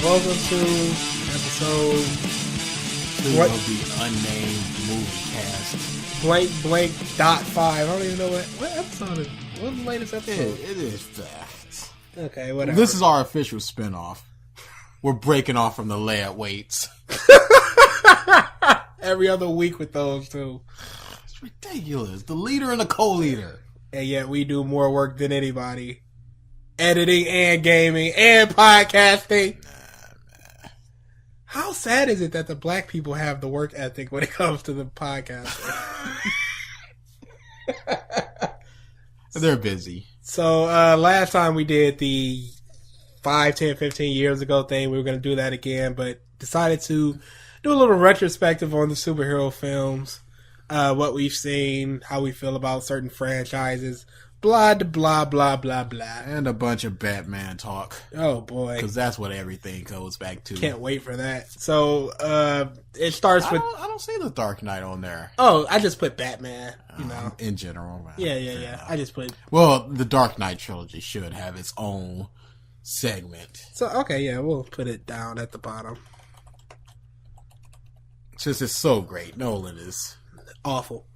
welcome to episode 2 of the unnamed movie cast. blank dot 5. I don't even know what episode is. What's the latest episode? It is fast. Okay, whatever. This is our official spinoff. We're breaking off from the layout weights. Every other week with those two. It's ridiculous. The leader and the co-leader. And yet we do more work than anybody. Editing and gaming and podcasting. How sad is it that the black people have the work ethic when it comes to the podcasting? They're busy. So, last time we did the 5, 10, 15 years ago thing, we were going to do that again, but decided to do a little retrospective on the superhero films, what we've seen, how we feel about certain franchises, blah, blah, blah, blah, blah. And a bunch of Batman talk. Oh, boy. Because that's what everything goes back to. Can't wait for that. So, it starts with... I don't see the Dark Knight on there. Oh, I just put Batman, you know. In general. Man. Yeah. I just put... Well, the Dark Knight trilogy should have its own segment. So, okay, yeah, we'll put it down at the bottom. Since it's so great. Nolan is... Awful.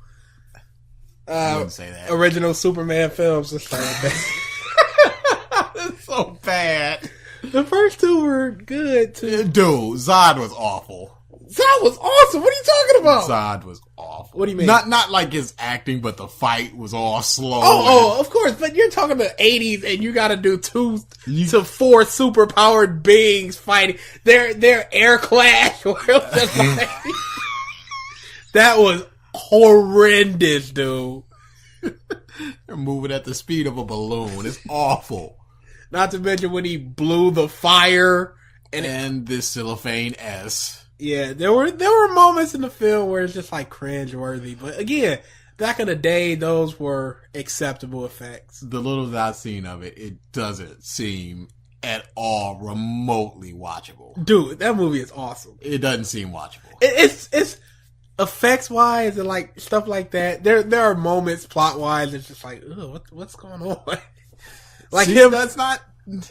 I wouldn't say that. Original Superman films. Let's start with that. It's so bad. The first two were good, too. Dude, Zod was awful. Zod was awesome. What are you talking about? Zod was awful. What do you mean? Not like his acting, but the fight was all slow. Oh, of course. But you're talking the 80s, and you got to do 2 to 4 superpowered beings fighting. Their air clash. That was horrendous, dude. They're moving at the speed of a balloon. It's awful. Not to mention when he blew the fire and this cellophane S. Yeah, there were moments in the film where it's just like cringe-worthy. But again, back in the day, those were acceptable effects. The little that I've seen of it, it doesn't seem at all remotely watchable. Dude, that movie is awesome. It doesn't seem watchable. It's effects wise and like stuff like that. There are moments plot wise it's just like, ugh, what's going on? Like see, him, that's not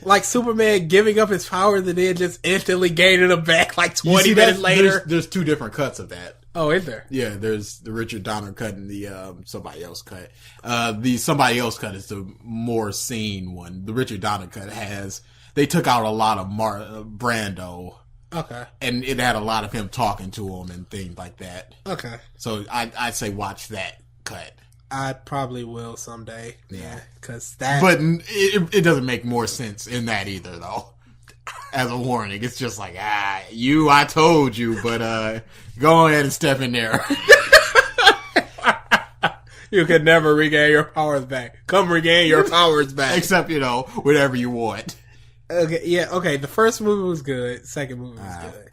like Superman giving up his powers and then just instantly gaining them back like 20 minutes later. There's 2 different cuts of that. Oh, is there? Yeah, there's the Richard Donner cut and the somebody else cut. The somebody else cut is the more seen one. The Richard Donner cut they took out a lot of Brando. Okay. And it had a lot of him talking to him and things like that. Okay. So I'd say watch that cut. I probably will someday. Yeah. Cause that... But it doesn't make more sense in that either, though. As a warning, it's just like, I told you, but go ahead and step in there. You can never regain your powers back. Come regain your powers back. Except, whatever you want. Okay, yeah, okay. The first movie was good. Second movie was good.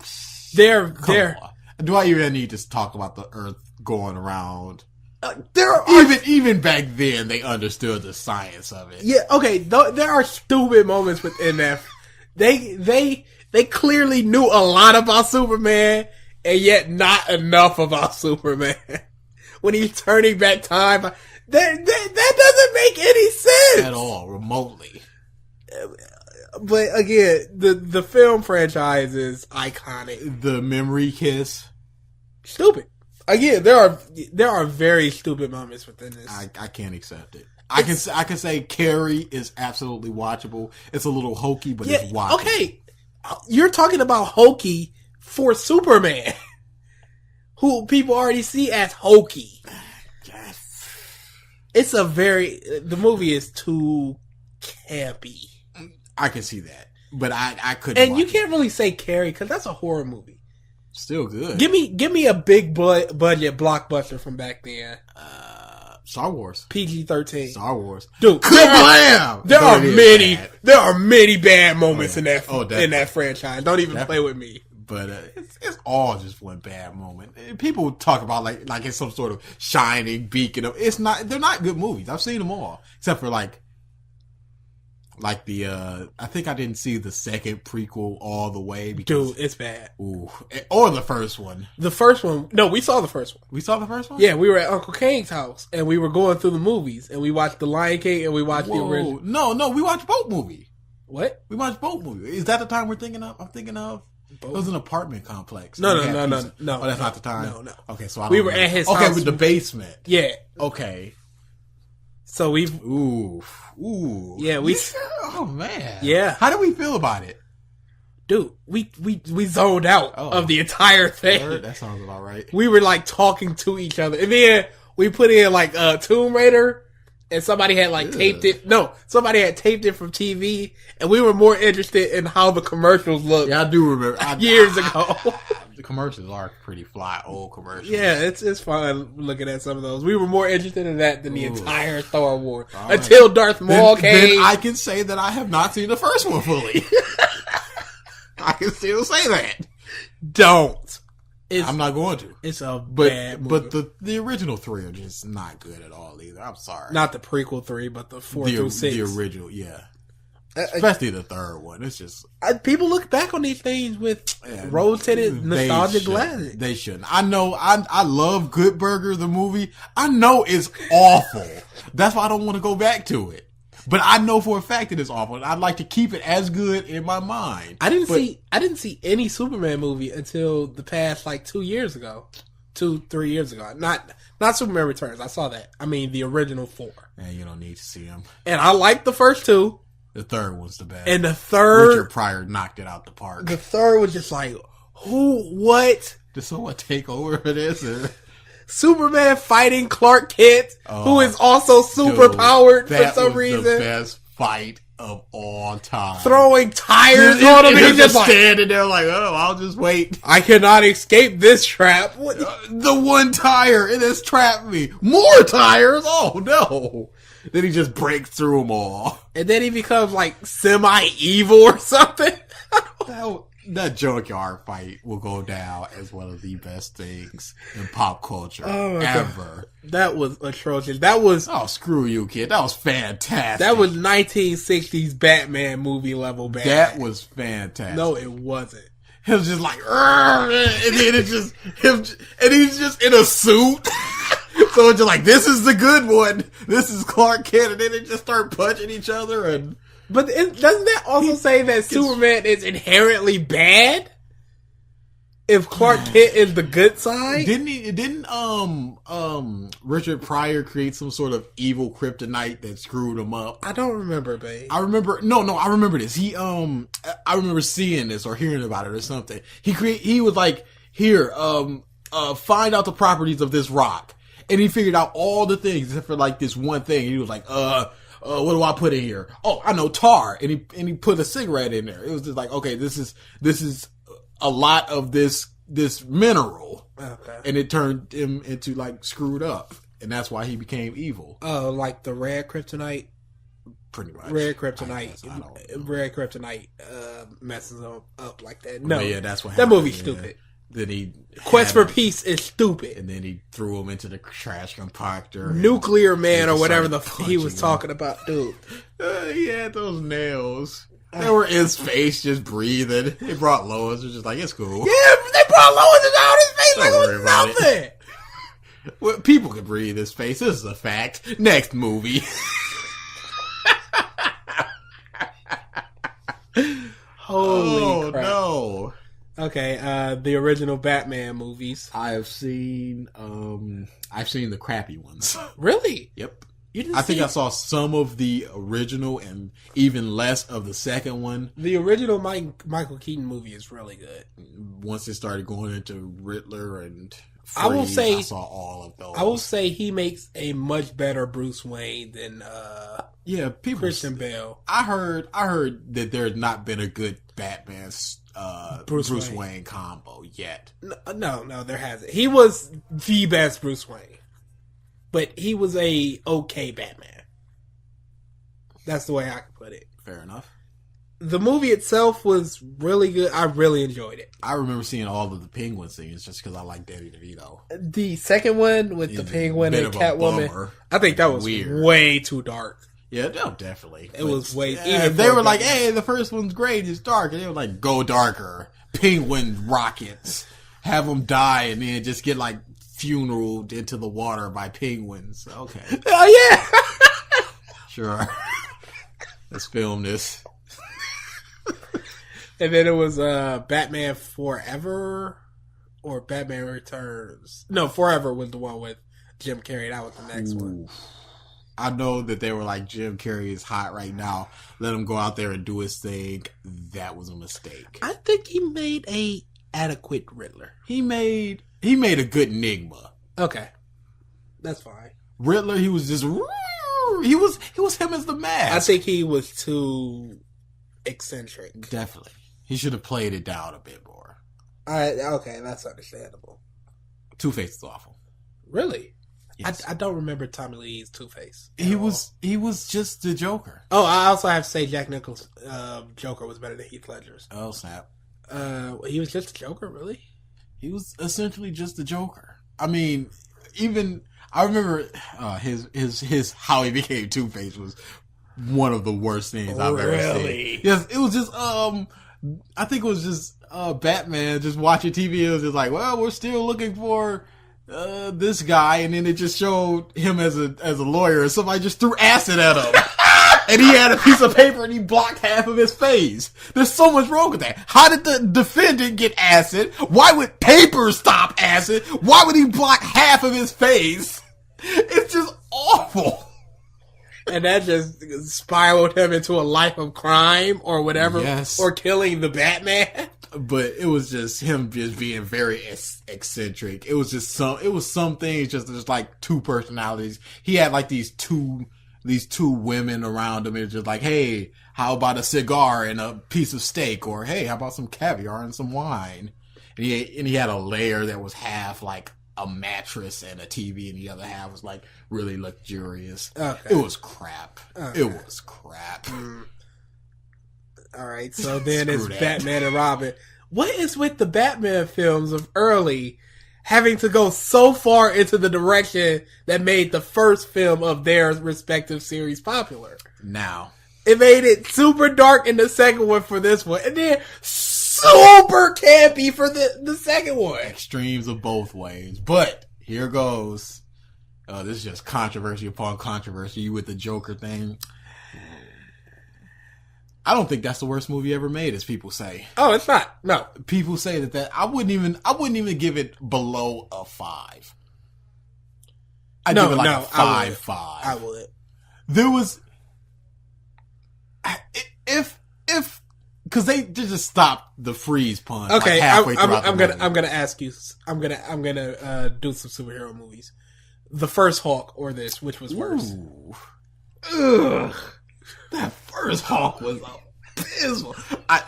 They're. Do I even need to talk about the Earth going around? Even back then, they understood the science of it. Yeah, okay. There are stupid moments within that. They clearly knew a lot about Superman, and yet not enough about Superman. When he's turning back time, that doesn't make any sense at all, remotely. But again, the film franchise is iconic. The memory kiss, stupid. Again, there are very stupid moments within this. I can't accept it. I can say Carrie is absolutely watchable. It's a little hokey, but it's watchable. Okay, you're talking about hokey for Superman, who people already see as hokey. It's the movie is too campy. I can see that, but I couldn't. And you can't really say Carrie because that's a horror movie. Still good. Give me a big budget blockbuster from back then. Star Wars. PG-13. Star Wars. Dude, there are many bad moments in that franchise. Don't even play with me. But it's all just one bad moment. People talk about like it's some sort of shining beacon. It's not. They're not good movies. I've seen them all except for like the I think I didn't see the second prequel all the way because dude, it's bad. Ooh, or the first one. The first one, no, we saw the first one. We saw the first one? Yeah, we were at Uncle Kane's house and we were going through the movies and we watched The Lion King and we watched the original. No, we watched both movies. What? We watched both movies. Is that the time we're thinking of? I'm thinking of. Both. It was an apartment complex. No. Oh, that's No. not the time. No. Okay, so We were at his okay, house. with the basement. Yeah. Okay. So we've. Ooh. Yeah, we. Oh man. Yeah. How do we feel about it? Dude, we zoned out of the entire thing. That sounds about right. We were like talking to each other, and then we put in like Tomb Raider, and somebody had like taped it. No, somebody had taped it from TV, and we were more interested in how the commercials looked. Yeah, I do remember years ago. The commercials are pretty fly, old commercials. Yeah, it's fun looking at some of those. We were more interested in that than the entire Star Wars Right. until Darth Maul came. Then I can say that I have not seen the first one fully. I can still say that. Don't. I'm not going to. It's a bad movie. But the original three are just not good at all either. I'm sorry. Not the prequel 3, but the 4 through 6. The original, yeah. Especially the third one. It's just... people look back on these things with rose-tinted nostalgic glasses. They shouldn't. I know, I love Good Burger, the movie. I know it's awful. That's why I don't want to go back to it. But I know for a fact it is awful, and I'd like to keep it as good in my mind. I didn't see any Superman movie until the past like 2 years ago. 2-3 years ago. Not Superman Returns. I saw that. I mean the original 4. Man, you don't need to see them. And I liked the first 2. The third one's the best. And the third, Richard Pryor knocked it out the park. The third was just like, what? Did someone take over for this? Or? Superman fighting Clark Kent, who is also super powered for some reason. That was the best fight of all time. Throwing tires on him. He's just standing there like, oh, I'll just wait. I cannot escape this trap. The one tire, it has trapped me. More tires? Oh, no. Then he just breaks through them all. And then he becomes like semi-evil or something. That junkyard fight will go down as one of the best things in pop culture ever. God. That was atrocious. That was... Oh, screw you, kid. That was fantastic. That was 1960s Batman movie level bad. That was fantastic. No, it wasn't. He was just like, and then it's just him, and he's just in a suit. So it's just like, this is the good one. This is Clark Kent, and then they just start punching each other. And but doesn't that also say that Superman is inherently bad? If Clark Kent is the good side, didn't Richard Pryor create some sort of evil kryptonite that screwed him up? I don't remember, babe. I remember I remember this. I remember seeing this or hearing about it or something. He was like, here, find out the properties of this rock. And he figured out all the things except for like this one thing. He was like, what do I put in here? Oh, I know, tar. And he put a cigarette in there. It was just like, okay, this is a lot of this mineral. Okay. And it turned him into like screwed up. And that's why he became evil. Oh, like the red kryptonite? Pretty much. Red kryptonite. Red kryptonite messes him up like that. No. Yeah, that's what happened. That movie's yeah. stupid. Then he Quest for Peace is stupid. And then he threw him into the trash compactor. Nuclear Man or whatever he was talking about, dude. He had those nails. They were in space just breathing. They brought Lois. It was just like, it's cool. Yeah, they brought Lois out in space like it was nothing. Well, people can breathe in space. This is a fact. Next movie. Holy crap. No. Okay, the original Batman movies. I've seen the crappy ones. Really? Yep. I think I saw some of the original and even less of the second one. The original Michael Keaton movie is really good. Once it started going into Riddler and Freeze, I saw all of those. I will say he makes a much better Bruce Wayne than Christian Bale. I heard that there's not been a good Batman Bruce Wayne combo yet. No, there hasn't. He was the best Bruce Wayne. But he was a okay Batman. That's the way I can put it. Fair enough. The movie itself was really good. I really enjoyed it. I remember seeing all of the Penguin scenes just because I like Danny DeVito. The second one with the Penguin and Catwoman, I think that was weird. Way too dark. Yeah, no, definitely. It was way... Yeah, they were like, hey, the first one's great, it's dark. And they were like, go darker. Penguin rockets. Have them die and then just get like funeraled into the water by penguins. Okay. Oh, yeah. Sure. Let's film this. And then it was Batman Forever or Batman Returns. No, Forever was the one with Jim Carrey. That was the next one. I know that they were like, Jim Carrey is hot right now. Let him go out there and do his thing. That was a mistake. I think he made a adequate Riddler. He made a good Enigma. Okay, that's fine. Riddler, he was just he was him as the Mask. I think he was too eccentric. Definitely, he should have played it down a bit more. Okay, that's understandable. Two-Face is awful. Really? Yes. I don't remember Tommy Lee's Two-Face. He was just the Joker. Oh, I also have to say Jack Nicholson's Joker was better than Heath Ledger's. Oh snap! He was just a Joker, really? He was essentially just the Joker. I mean, even I remember his how he became Two-Face was one of the worst things I've ever seen. Yes, it was just I think it was just Batman just watching TV. It was just like, well, we're still looking for this guy, and then it just showed him as a lawyer, and somebody just threw acid at him. And he had a piece of paper and he blocked half of his face. There's so much wrong with that. How did the defendant get acid? Why would paper stop acid? Why would he block half of his face? It's just awful. And that just spiraled him into a life of crime or whatever. Yes. Or killing the Batman. But it was just him just being very eccentric. It was some things just like two personalities. He had like these two women around him. It was just like, hey, how about a cigar and a piece of steak? Or hey, how about some caviar and some wine? And he had a layer that was half like a mattress and a TV, and the other half was like really luxurious. Okay. It was crap. Okay. It was crap. All right, so then it's Batman and Robin. What is with the Batman films of early having to go so far into the direction that made the first film of their respective series popular? Now, it made it super dark in the second one for this one, and then super campy for the second one. Extremes of both ways. But here goes. This is just controversy upon controversy. You with the Joker thing. I don't think that's the worst movie ever made, as people say. Oh, it's not. No. People say that I wouldn't even give it below a 5. I'd give it like a 5. I would. There was if because they just stopped the freeze punch. Okay, like halfway I'm gonna ask you. I'm gonna do some superhero movies. The first Hulk or this, which was worse? Ugh. That first Hulk was abysmal.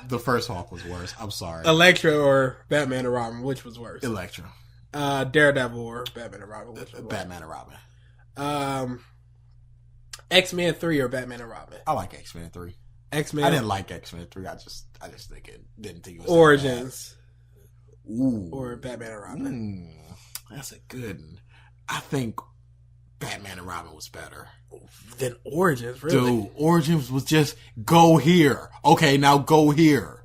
The first Hulk was worse. I'm sorry. Elektra or Batman and Robin, which was worse? Elektra. Daredevil or Batman and Robin, which was worse? Batman and Robin. X-Men 3 or Batman and Robin? I like X-Men 3. X-Men. I didn't like X-Men 3. I just didn't think it was Origins. Ooh. Or Batman and Robin. That's a good one. I think Batman and Robin was better than Origins, really? Dude, Origins was just go here. Okay, now go here.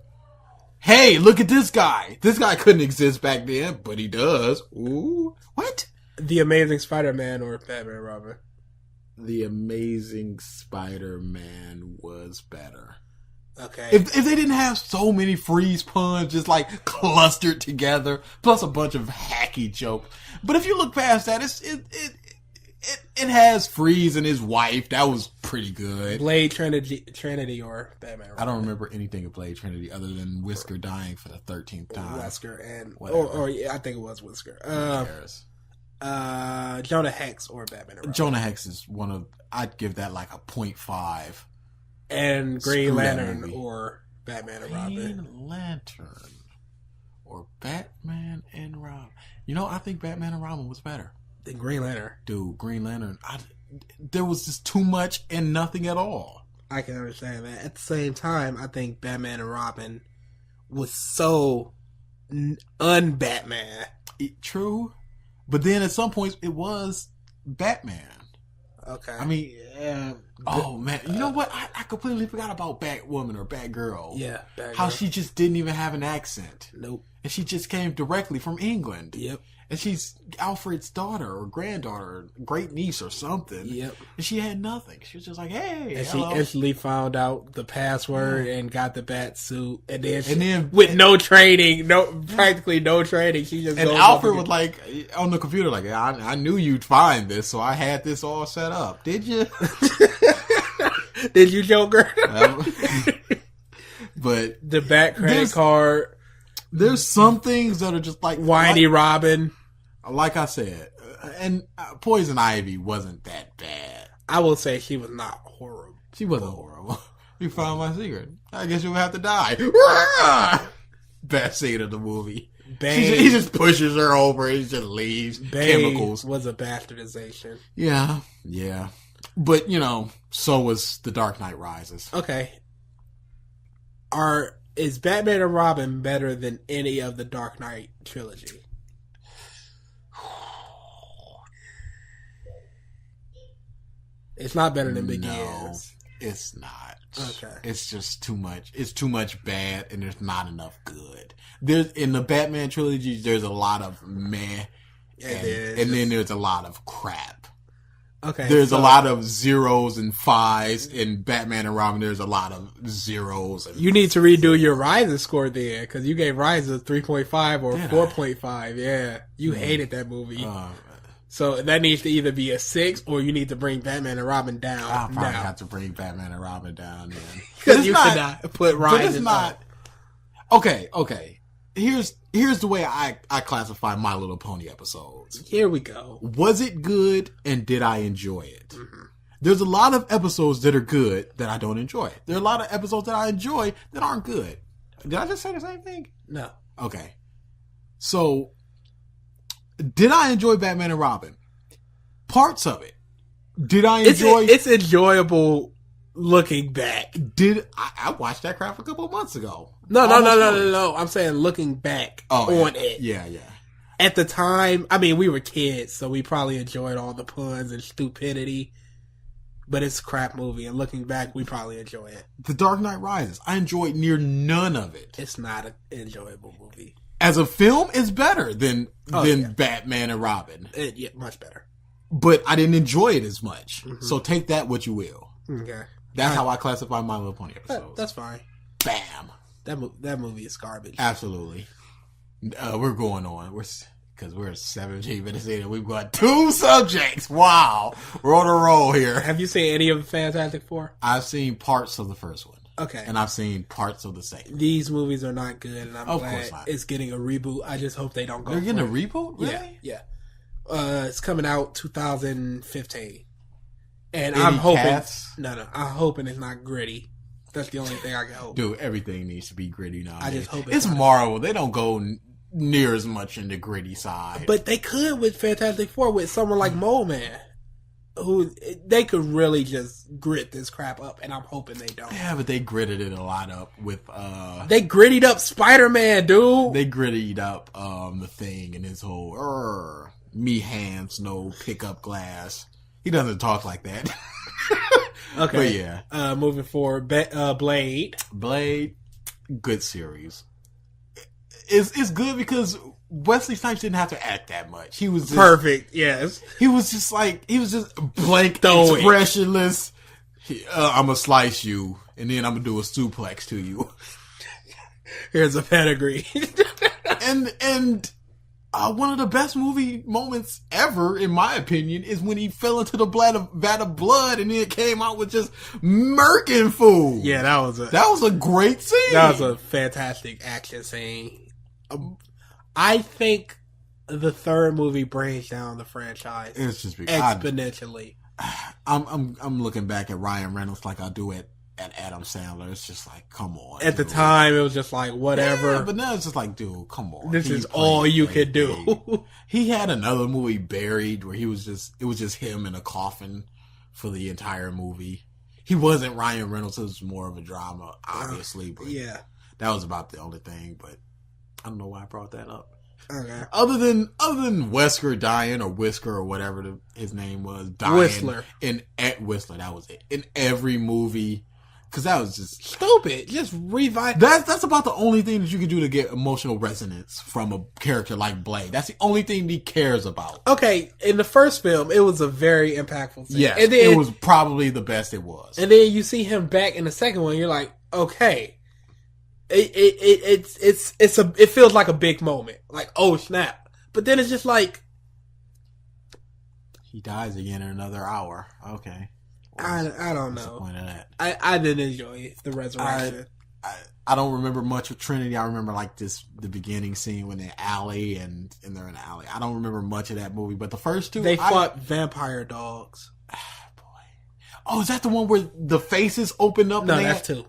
Hey, look at this guy. This guy couldn't exist back then, but he does. Ooh. What? The Amazing Spider-Man or Batman and Robin? The Amazing Spider-Man was better. Okay. If they didn't have so many freeze puns just like clustered together, plus a bunch of hacky jokes. But if you look past that, it has Freeze and his wife. That was pretty good. Blade Trinity or Batman. I don't remember anything of Blade Trinity other than Whisker dying for the 13th time. Whisker and or yeah, I think it was Whisker. Jonah Hex or Batman. Jonah Hex is I'd give that like a 0.5. And Green Lantern or Batman and Robin. Green Lantern or Batman and Robin. You know, I think Batman and Robin was better than Green Lantern. Dude, Green Lantern. There was just too much and nothing at all. I can understand that. At the same time, I think Batman and Robin was so un-Batman. True. But then at some points, it was Batman. Okay. I mean, oh man, you know what? I completely forgot about Batwoman or Batgirl. Yeah, Batgirl. How she just didn't even have an accent. Nope. And she just came directly from England. Yep. And she's Alfred's daughter or granddaughter, great niece or something. Yep. And she had nothing. She was just like, hey, and hello. she instantly found out the password and got the bat suit. And then, then with no training, practically no training, she just and goes Alfred was like on the computer, like, I knew you'd find this, so I had this all set up. Did you? Did you, Joker? But the bat credit card. There's some things that are just like whiny Robin. Like I said, and Poison Ivy wasn't that bad. I will say she was not horrible. She wasn't horrible. You found my secret. I guess you'll have to die. Best scene of the movie. He just pushes her over. He just leaves. Chemicals was a bastardization. Yeah. But so was The Dark Knight Rises. Okay. Is Batman and Robin better than any of the Dark Knight trilogy? It's not better than Begins. No, it's not. Okay. It's just too much. It's too much bad, and there's not enough good. There's in the Batman trilogy, there's a lot of meh, and then there's a lot of crap. Okay. There's a lot of zeros and fives in Batman and Robin. There's a lot of zeros. And you need to redo your Rises score then, because you gave Rises 3.5 or 4.5. Yeah, you hated that movie. So that needs to either be a 6 or you need to bring Batman and Robin down. I'll probably have to bring Batman and Robin down then. Because you cannot put Rises. But it's not. Okay. Here's the way I classify My Little Pony episodes. Here we go. Was it good and did I enjoy it? Mm-hmm. There's a lot of episodes that are good that I don't enjoy. There are a lot of episodes that I enjoy that aren't good. Did I just say the same thing? No. Okay. So, did I enjoy Batman and Robin? Parts of it. Did I enjoy... It's enjoyable looking back. I watched that crap a couple of months ago. No. I'm saying looking back on it. Yeah. At the time, I mean, we were kids, so we probably enjoyed all the puns and stupidity. But it's a crap movie, and looking back, we probably enjoy it. The Dark Knight Rises. I enjoyed near none of it. It's not an enjoyable movie. As a film, it's better than Batman and Robin. Yeah, much better. But I didn't enjoy it as much. Mm-hmm. So take that what you will. Okay. That's how I classify My Little Pony episodes. That's fine. Bam. That movie is garbage. Absolutely. We're going on. Because we're 17 minutes in and we've got 2 subjects. Wow. We're on a roll here. Have you seen any of the Fantastic Four? I've seen parts of the first one. Okay. And I've seen parts of the second. These movies are not good, and I'm glad it's getting a reboot. I just hope they don't go. They're getting a reboot? Really? Yeah. It's coming out 2015. And I'm hoping... No. I'm hoping it's not gritty. That's the only thing I can hope. Dude, everything needs to be gritty now. I just hope it's Marvel. They don't go near as much in the gritty side. But they could with Fantastic Four with someone like Mole Man. Who they could really just grit this crap up, and I'm hoping they don't. Yeah, but they gritted it a lot up with they grittied up Spider-Man, dude. They grittied up the Thing and his whole me hands, no pickup glass. He doesn't talk like that. Okay. But yeah. Moving forward, Blade. Blade, good series. It's good because Wesley Snipes didn't have to act that much. He was just, perfect. Yes, he was just blank, expressionless. I'm gonna slice you, and then I'm gonna do a suplex to you. Here's a pedigree. and one of the best movie moments ever, in my opinion, is when he fell into the vat of blood, and then it came out with just murking food. Yeah, that was a great scene. That was a fantastic action scene. I think the third movie brings down the franchise. It's just exponentially. I'm looking back at Ryan Reynolds like I do at Adam Sandler. It's just like, come on. At the time, it was just like, whatever. Yeah, but now it's just like, dude, come on. This is all you could do. He had another movie, Buried, where it was just him in a coffin for the entire movie. He wasn't Ryan Reynolds. It was more of a drama, obviously. But yeah, that was about the only thing. But I don't know why I brought that up. Okay. Other than Wesker dying, or Whisker, or whatever his name was, dying. Whistler. Whistler, that was it. In every movie, Because that was just stupid. Just revive. That's about the only thing that you can do to get emotional resonance from a character like Blade. That's the only thing he cares about. Okay, in the first film, it was a very impactful thing. Yes, and then, it was probably the best it was. And then you see him back in the second one, you're like, okay, it feels like a big moment, like oh snap. But then it's just like he dies again in another hour. Okay. I don't know. What's the point of that? I didn't enjoy the resurrection. I don't remember much of Trinity. I remember like the beginning scene when they're in the alley and they're in the alley. I don't remember much of that movie, but the first two they fought vampire dogs. Boy. Oh, is that the one where the faces opened up? No, that's 2.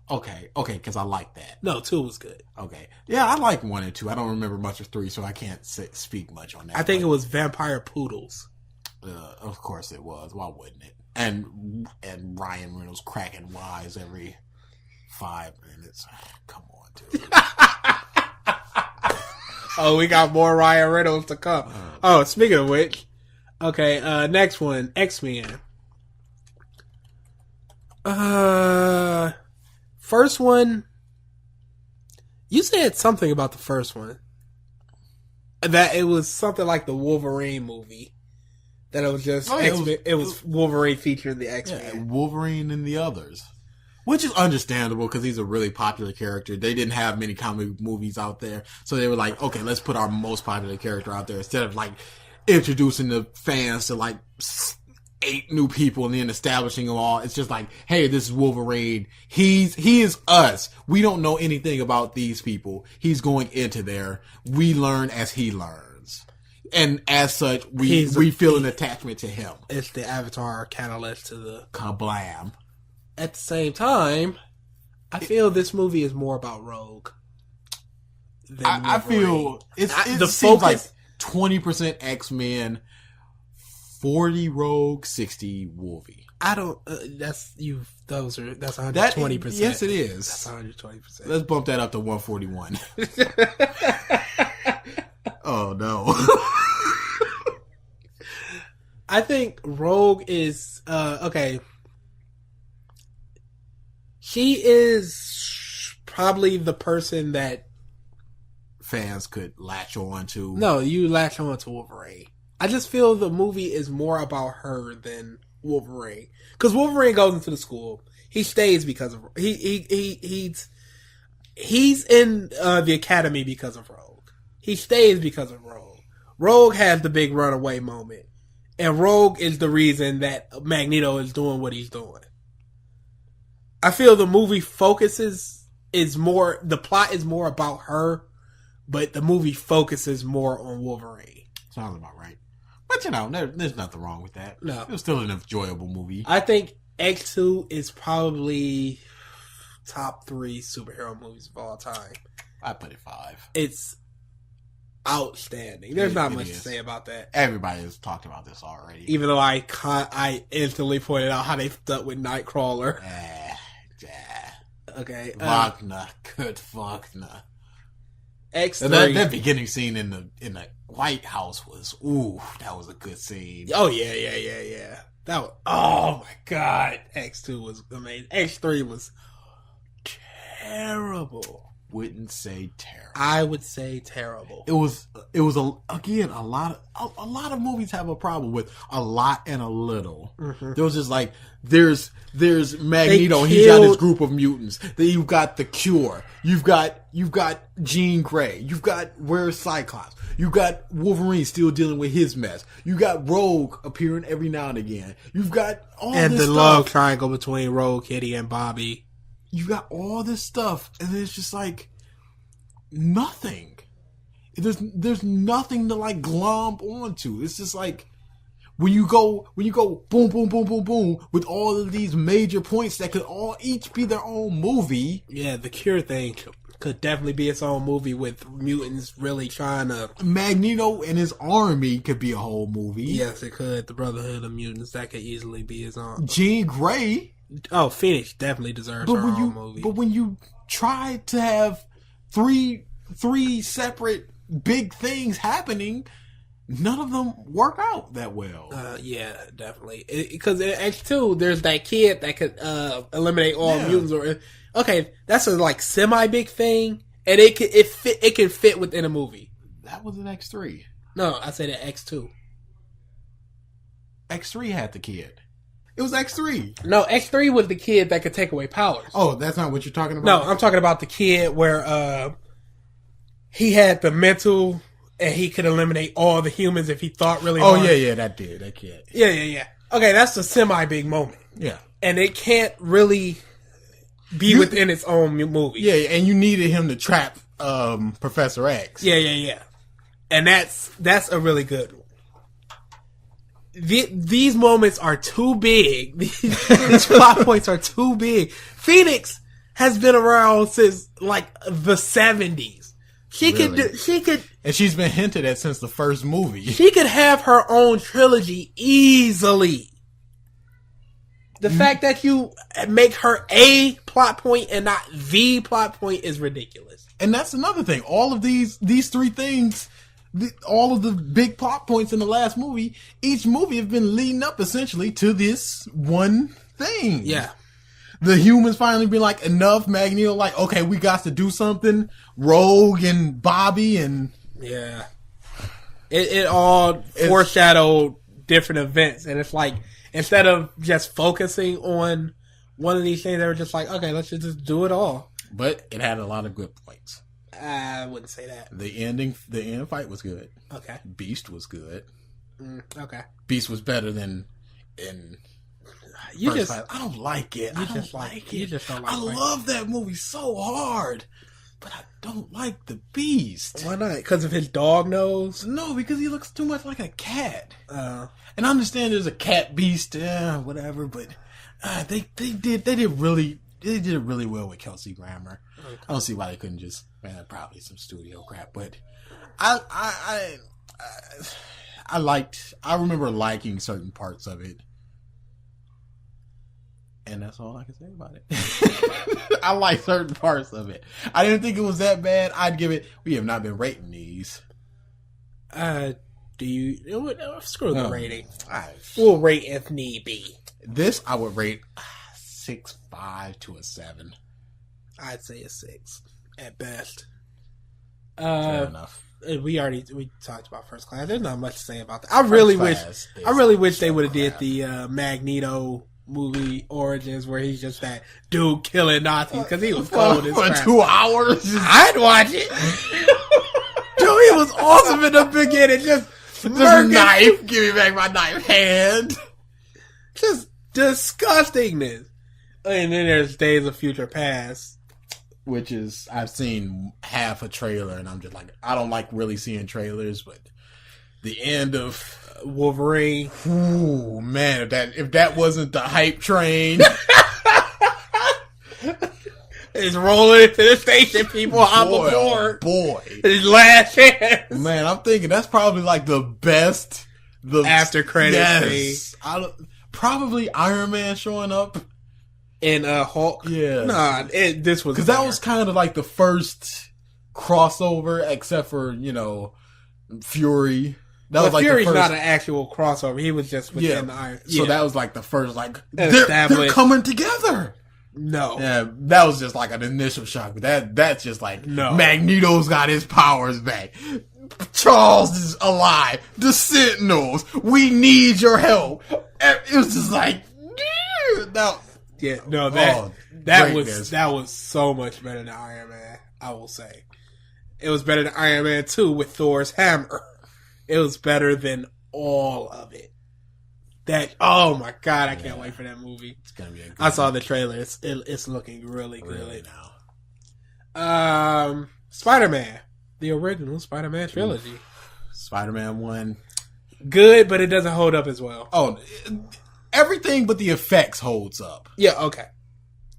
Okay, because I like that. No, 2 was good. Okay, yeah, I like 1 and 2. I don't remember much of 3, so I can't speak much on that. I think it was vampire poodles. Of course it was. Why wouldn't it? And Ryan Reynolds cracking wise every 5 minutes. Come on, dude. Oh, we got more Ryan Reynolds to come. Oh, speaking of which, okay, next one, X-Men. First one, you said something about the first one. That it was something like the Wolverine movie. That it was just X-Men. It was Wolverine featuring the X-Men. Yeah, Wolverine and the others. Which is understandable because he's a really popular character. They didn't have many comic movies out there. So they were like, okay, let's put our most popular character out there instead of like introducing the fans to like 8 new people and then establishing them all. It's just like, hey, this is Wolverine. He is us. We don't know anything about these people. He's going into there. We learn as he learns. And as such, we feel an attachment to him. It's the Avatar catalyst to the kablam. At the same time, I feel this movie is more about Rogue. I feel it the seems focus, like 20% X-Men, 40 Rogue, 60 Wolvie. I don't. That's 120%. Yes, it is. That's 120%. Let's bump that up to 141. Oh no. I think Rogue is okay. She is probably the person that fans could latch on to. No, you latch on to Wolverine. I just feel the movie is more about her than Wolverine. Because Wolverine goes into the school. He stays because of he's in the academy because of Rogue. He stays because of Rogue. Rogue has the big runaway moment. And Rogue is the reason that Magneto is doing what he's doing. I feel the movie the plot is more about her, but the movie focuses more on Wolverine. Sounds about right. But there's nothing wrong with that. No. It was still an enjoyable movie. I think X2 is probably top 3 superhero movies of all time. I put it 5. It's outstanding. There's not much to say about that. Everybody has talked about this already. Even though I instantly pointed out how they stuck with Nightcrawler. Okay. Wagner. Good Wagner. X3. That beginning scene in the White House was, that was a good scene. Oh, yeah. That was, oh my God. X2 was amazing. X3 was terrible. Wouldn't say terrible. I would say terrible. It was a lot of movies have a problem with a lot and a little. Mm-hmm. There was just like there's Magneto, he's got his group of mutants. Then you've got the Cure. You've got Jean Grey. You've got where's Cyclops. You got Wolverine still dealing with his mess. You got Rogue appearing every now and again. You've got all and this the stuff. love triangle between Rogue, Kitty, and Bobby. You got all this stuff, and it's just like nothing. There's nothing to like glom onto. It's just like when you go boom, boom, boom, boom, boom with all of these major points that could all each be their own movie. Yeah, the Cure thing could definitely be its own movie with mutants really trying to. Magneto and his army could be a whole movie. Yes, it could. The Brotherhood of Mutants, that could easily be its own. Jean Grey. Oh, Phoenix definitely deserves her own movie. But when you try to have three separate big things happening, none of them work out that well. Yeah, definitely. Because in X2, there's that kid that could eliminate all mutants. Okay, that's a like semi big thing, and it can fit within a movie. That was an X3. No, I said an X2. X3 had the kid. It was X3. No, X3 was the kid that could take away powers. Oh, that's not what you're talking about? No, I'm talking about the kid where he had the mental and he could eliminate all the humans if he thought really hard. Oh, yeah, that kid. Yeah. Okay, that's a semi-big moment. Yeah. And it can't really be within its own movie. Yeah, and you needed him to trap Professor X. Yeah. And that's a really good one. These moments are too big. These plot points are too big. Phoenix has been around since like the 70s. She could, and she's been hinted at since the first movie. She could have her own trilogy easily. The fact that you make her a plot point and not the plot point is ridiculous. And that's another thing. All of these three things, all of the big plot points in the last movie, each movie have been leading up essentially to this one thing. Yeah. The humans finally be like, enough. Magneto like, okay, we got to do something. Rogue and Bobby and... Yeah. It all foreshadowed different events. And it's like, instead of just focusing on one of these things, they were just like, okay, let's just do it all. But it had a lot of good points. I wouldn't say that. The end fight was good. Okay. Beast was good. Okay. Beast was better than in first fight. I don't like it. I don't like it. You just don't like it. I love that movie so hard, but I don't like the Beast. Why not? Because of his dog nose? No, because he looks too much like a cat. And I understand there's a cat Beast, whatever, but they did it really well with Kelsey Grammer. Okay. I don't see why they couldn't just probably some studio crap, but I remember liking certain parts of it, and that's all I can say about it. I like certain parts of it. I didn't think it was that bad. I'd give it. We have not been rating these. Do you? Screw the rating. We'll rate if need be. This I would rate 6.5 to a 7. I'd say a 6 at best. Fair enough. We talked about First Class. There's not much to say about that. I really wish they would have did the Magneto movie Origins where he's just that dude killing Nazis because he was cold as crap. For 2 hours. I'd watch it. Dude, he was awesome in the beginning. Just knife. Give me back my knife hand. Just disgustingness. And then there's Days of Future Past, which is I've seen half a trailer, and I'm just like, I don't like really seeing trailers, but the end of Wolverine. Ooh, man, if that wasn't the hype train. It's rolling into the station, people. I'm aboard. Boy. His last chance. Man, I'm thinking that's probably like the best. The after credits scene. Probably Iron Man showing up. In Hulk? Yeah. Nah, this was... Because that was kind of like the first crossover, except for, Fury. That was like Fury's the first... not an actual crossover. He was just within the Iron... So that was like the first, like, they're coming together. No. Yeah, that was just like an initial shock. But that's just like, Magneto's got his powers back. Charles is alive. The Sentinels, we need your help. It was just like, that was so much better than Iron Man, I will say. It was better than Iron Man 2 with Thor's hammer. It was better than all of it. Oh my god, I can't wait for that movie. It's gonna be a good I saw the trailer. It's looking really good now. Spider-Man. The original Spider-Man trilogy. Spider-Man 1. Good, but it doesn't hold up as well. Oh, everything but the effects holds up. Yeah, okay.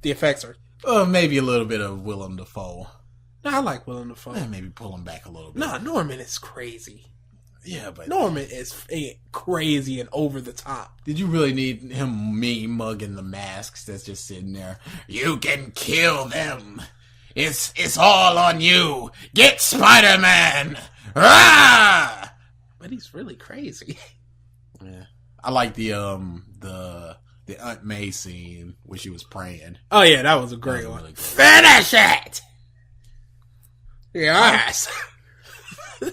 The effects are... maybe a little bit of Willem Dafoe. No, I like Willem Dafoe. Maybe pull him back a little bit. No, Norman is crazy. Yeah, but... Norman is crazy and over the top. Did you really need him mugging the masks that's just sitting there? You can kill them. It's all on you. Get Spider-Man. Rah! but he's really crazy. Yeah, I like the Aunt May scene where she was praying. Oh yeah, that was a great one. Really Finish it. Yes.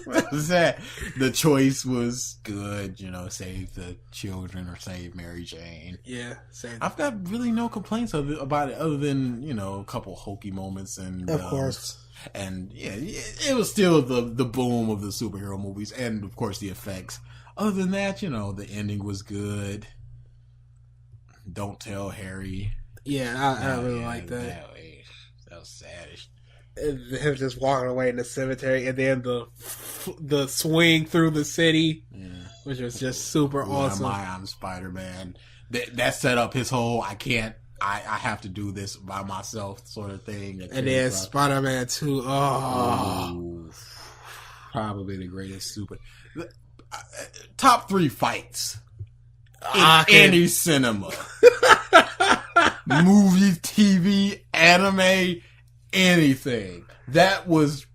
What was that? The choice was good, save the children or save Mary Jane. Yeah, same. I've got really no complaints about it other than, a couple hokey moments and of course. And yeah, it was still the boom of the superhero movies and of course the effects. Other than that, the ending was good. Don't tell Harry. Yeah, I really like that. That was sad. Him just walking away in the cemetery, and then the swing through the city, which was just super awesome. I'm Spider-Man. That set up his whole I have to do this by myself sort of thing. And then Spider-Man 2. Oh, probably the greatest super. Top 3 fights in any cinema, movie, TV, anime. Anything. That was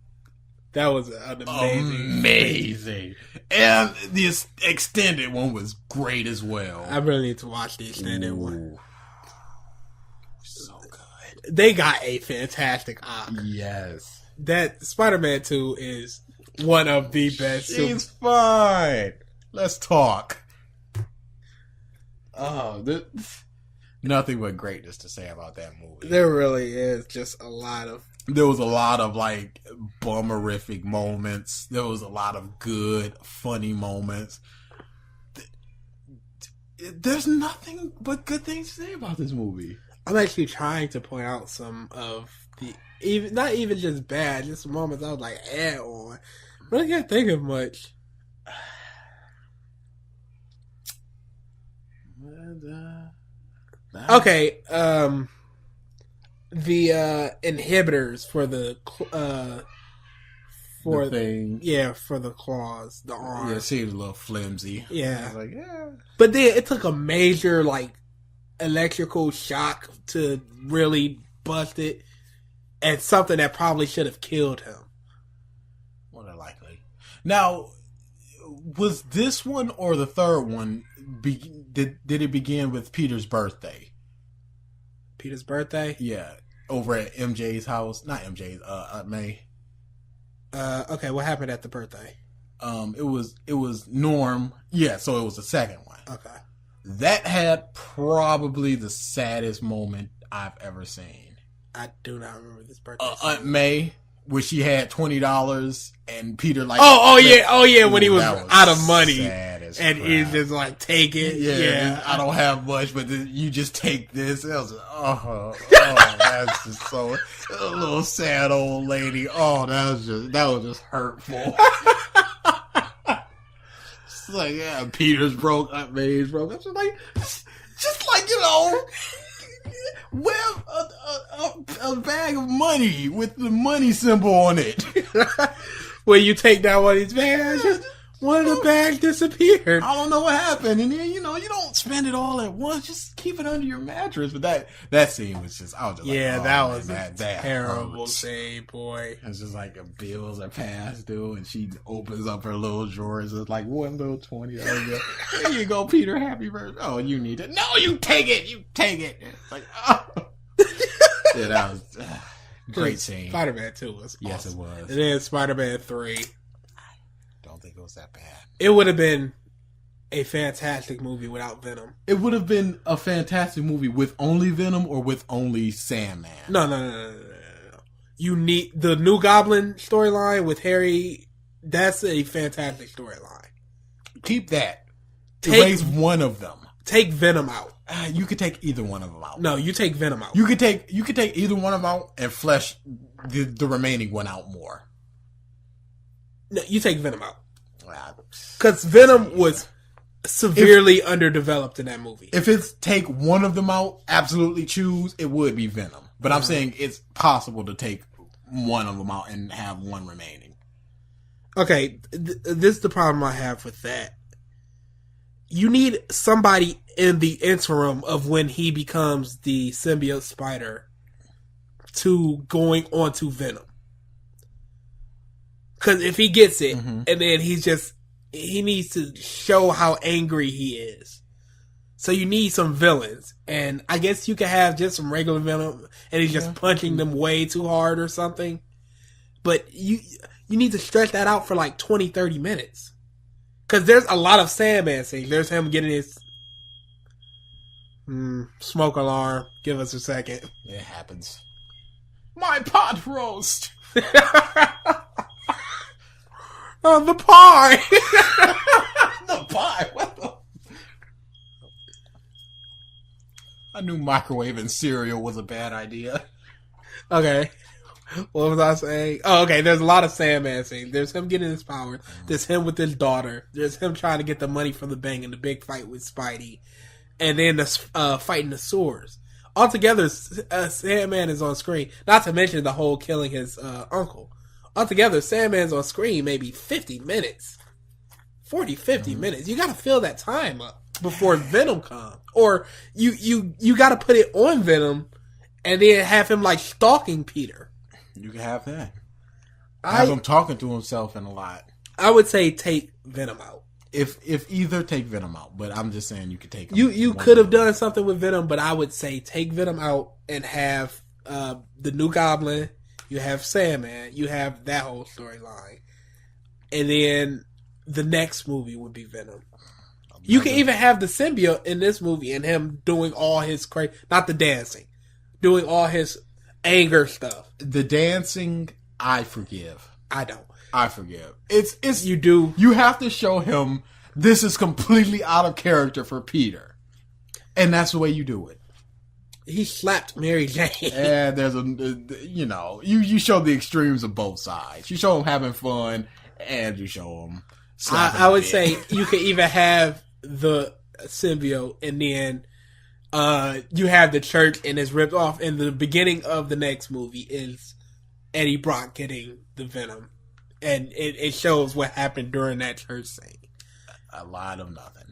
amazing. And the extended one was great as well. I really need to watch the extended one. So good. They got a fantastic arc. Yes. That Spider-Man 2 is one of the best. She's fine. Let's talk. Oh, nothing but greatness to say about that movie. There really is just a lot of... There was a lot of, bummerific moments. There was a lot of good, funny moments. There's nothing but good things to say about this movie. I'm actually trying to point out some of the... not even just bad, just moments I was like, on. But I can't think of much. Okay, the inhibitors for the thing. Yeah, for the claws, the arm. Yeah, it seemed a little flimsy. Yeah. Yeah. But then it took a major electrical shock to really bust it, and something that probably should have killed him. More than likely. Now, was this one or the third one did it begin with Peter's birthday? Peter's birthday? Yeah, over at MJ's house. Not MJ's, Aunt May. Okay, what happened at the birthday? It was Norm. Yeah, so it was the second one. Okay. That had probably the saddest moment I've ever seen. I do not remember this birthday. Aunt May, where she had $20 and Peter Oh yeah, when he was out of money. And crap. he's just take it. Yeah. I don't have much, but you just take this. That was that's just so a little sad old lady. Oh, that was just hurtful. It's Peter's broke, Aunt May's broke. It's just wear a bag of money with the money symbol on it. Where you take down one of these bags. One of the bags disappeared. I don't know what happened. And then, you don't spend it all at once. Just keep it under your mattress. But that scene was just, I was just that was that terrible scene, boy. It's just bills are past due, and she opens up her little drawer. It's just one little $20. There you go, Peter. Happy birthday. Oh, you need it. No, you take it. You take it. It's Yeah, that was great scene. Spider-Man 2 was awesome. Yes, it was. And then Spider-Man 3. I don't think it was that bad. It would have been a fantastic movie without Venom. It would have been a fantastic movie with only Venom or with only Sandman. No. You need the New Goblin storyline with Harry. That's a fantastic storyline. Keep that. Erase one of them. Take Venom out. You could take either one of them out. No, you take Venom out. You could take either one of them out and flesh the remaining one out more. No, you take Venom out. Because Venom was severely underdeveloped in that movie. If it's take one of them out, absolutely choose, it would be Venom. But I'm saying it's possible to take one of them out and have one remaining. Okay, this is the problem I have with that. You need somebody in the interim of when he becomes the symbiote spider to going on to Venom. Because if he gets it, and then he's just he needs to show how angry he is. So you need some villains, and I guess you could have just some regular Venom, and he's just punching them way too hard or something. But you need to stretch that out for like 20, 30 minutes. Because there's a lot of Sandman scenes. There's him getting his smoke alarm. Give us a second. It happens. My pot roast. Oh, the pie. The pie. What the? I knew microwaving cereal was a bad idea. Okay. What was I saying? Oh, okay. There's a lot of Sandman scenes. There's him getting his powers. There's him with his daughter. There's him trying to get the money from the bank in the big fight with Spidey. And then the fighting the swords. Altogether, Sandman is on screen. Not to mention the whole killing his uncle. Altogether, Sandman's on screen maybe 50 minutes. 40, 50 minutes. You gotta fill that time up before Venom comes. Or you gotta put it on Venom and then have him like stalking Peter. You can have that. Have him talking to himself and a lot. I would say take Venom out. If either, take Venom out. But I'm just saying you could take him. You could have done something with Venom, but I would say take Venom out and have the new Goblin. You have Sandman. You have that whole storyline. And then the next movie would be Venom. You can even have the symbiote in this movie and him doing all his crazy, not the dancing, doing all his anger stuff. The dancing, I forgive. I don't. I forgive. It's you do. You have to show him this is completely out of character for Peter, and that's the way you do it. He slapped Mary Jane. And there's you show the extremes of both sides. You show him having fun, and you show him. I would say you could even have the symbiote, and then you have the church, and it's ripped off. And the beginning of the next movie is Eddie Brock getting the Venom, and it shows what happened during that church scene. A lot of nothing.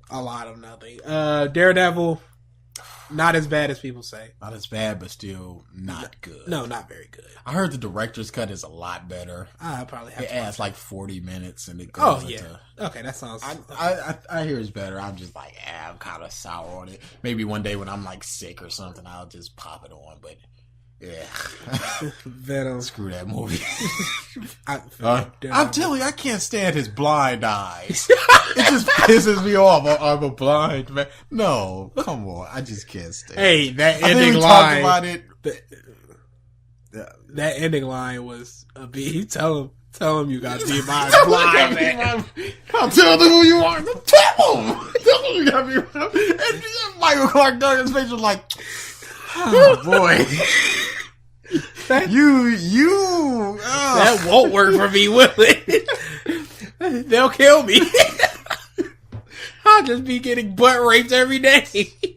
A lot of nothing. Daredevil, not as bad as people say. Not as bad, but still not good. No, not very good. I heard the director's cut is a lot better. I probably have. It adds like 40 minutes, and it goes. Oh yeah. Okay, that sounds. I hear it's better. I'm just like, I'm kind of sour on it. Maybe one day when I'm like sick or something, I'll just pop it on. But yeah, Venom. Screw that movie. I'm telling you, I can't stand his blind eyes. It just pisses me off. I'm a blind man. No, come on. I just can't stand. Hey, that ending line. Talked about it. That ending line was a beat. Tell him you got to be my blind man. I'll tell them who you are. Tell him. Tell him you got to be blind. And Michael Clark Duncan's face was like, oh boy. That won't work for me, will it? They'll kill me. I'll just be getting butt raped every day.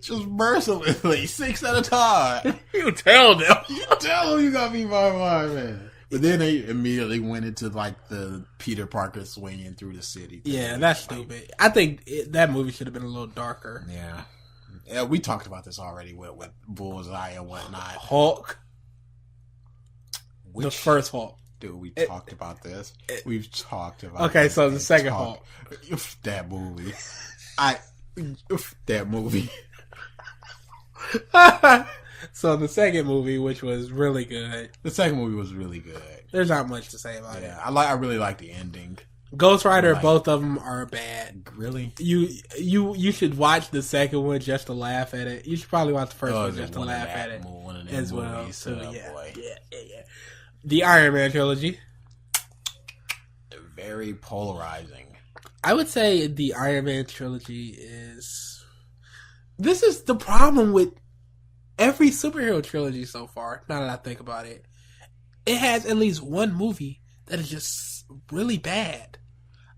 Just mercilessly, 6 at a time. You tell them. You tell them you gotta be my man. But then they immediately went into like the Peter Parker swinging through the city. Yeah, that's stupid. I think that movie should have been a little darker. Yeah. Yeah, we talked about this already with Bullseye and whatnot. Hulk. The first Hulk. Dude, we talked about this. We've talked about okay, so the second Hulk. That movie. That movie. So the second movie, which was really good. The second movie was really good. There's not much to say about it. Yeah, I really like the ending. Ghost Rider, both of them are bad. Really? You should watch the second one just to laugh at it. You should probably watch the first one just to laugh at it as well. Movies, so yeah. The Iron Man trilogy. Very polarizing. I would say the Iron Man trilogy is... This is the problem with every superhero trilogy so far, now that I think about it. It has at least one movie that is just really bad.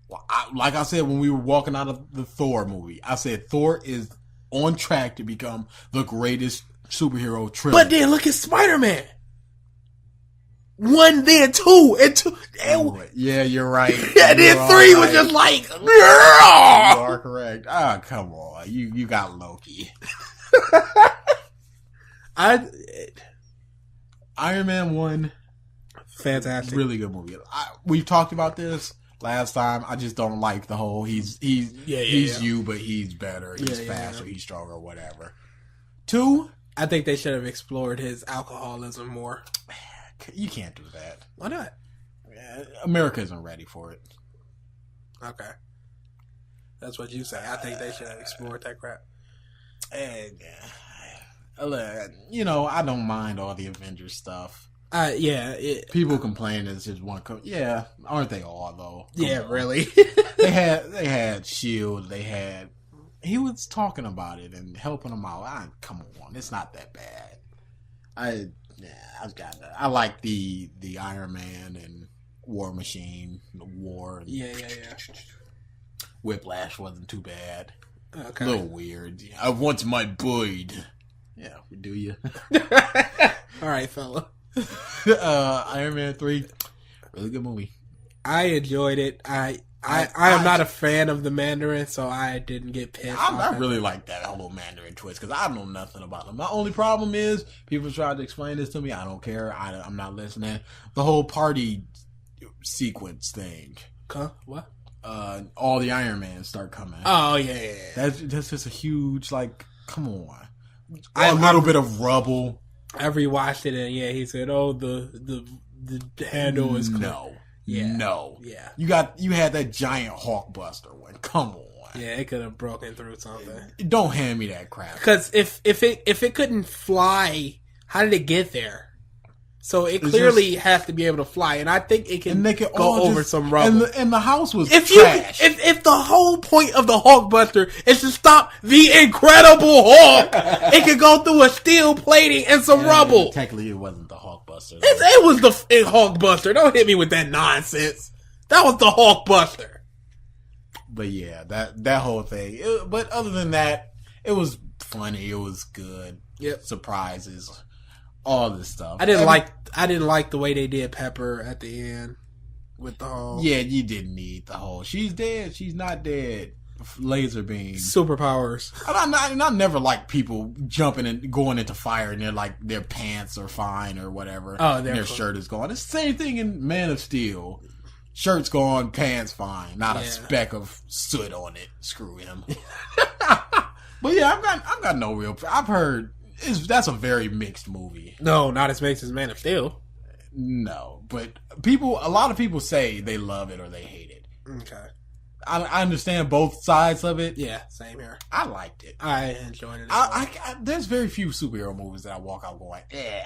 Well, like I said when we were walking out of the Thor movie, I said Thor is on track to become the greatest superhero trilogy. But then look at Spider-Man. 1, then 2, and 2. Yeah, you're right. And then 3 was just like, you are correct. Ah, come on, you got Loki. Iron Man 1, fantastic, really good movie. We've talked about this. Last time, I just don't like the whole he's you, but he's better, he's faster, he's stronger, whatever. 2, I think they should have explored his alcoholism more. You can't do that. Why not? America isn't ready for it. Okay. That's what you say. I think they should have explored that crap. And, you know, I don't mind all the Avengers stuff. People complain it's just one. Aren't they all though? Really. they had Shield. He was talking about it and helping them out. Come on, it's not that bad. I like the Iron Man and War Machine, War. Whiplash wasn't too bad. Okay. A little weird. I want my boy. Yeah, do you? All right, fella. Iron Man 3, really good movie. I enjoyed it. I am not a fan of the Mandarin, so I didn't get pissed. I really like that whole Mandarin twist because I know nothing about them. My only problem is people tried to explain this to me. I don't care. I'm not listening. The whole party sequence thing. Huh? What? All the Iron Man start coming. Oh yeah. That's just a huge come on. A little bit of rubble. I rewatched it and he said, "Oh, the handle is no, no, yeah." You had that giant Hulkbuster one. Come on, yeah, it could have broken through something. Don't hand me that crap. Because if it couldn't fly, how did it get there? So it clearly has to be able to fly, and I think it can go over some rubble. And the house was trash. If the whole point of the Hulkbuster is to stop the Incredible Hulk, it could go through a steel plating and some rubble. Technically, it wasn't the Hulkbuster. It was the Hulkbuster. Don't hit me with that nonsense. That was the Hulkbuster. But yeah, that whole thing. But other than that, it was funny. It was good. Yep. Surprises. All this stuff. I didn't like the way they did Pepper at the end with the whole. Yeah, you didn't need the whole. She's dead. She's not dead. Laser beam. Superpowers. I never like people jumping and going into fire and they're like their pants are fine or whatever. Oh, and their shirt is gone. It's the same thing in Man of Steel. Shirt's gone, pants fine. Not a speck of soot on it. Screw him. But yeah, I've got no real. I've heard. That's a very mixed movie. No, not as mixed as Man of Steel. No, but a lot of people say they love it or they hate it. Okay. I understand both sides of it. Yeah, same here. I liked it. I enjoyed it. There's very few superhero movies that I walk out going, eh.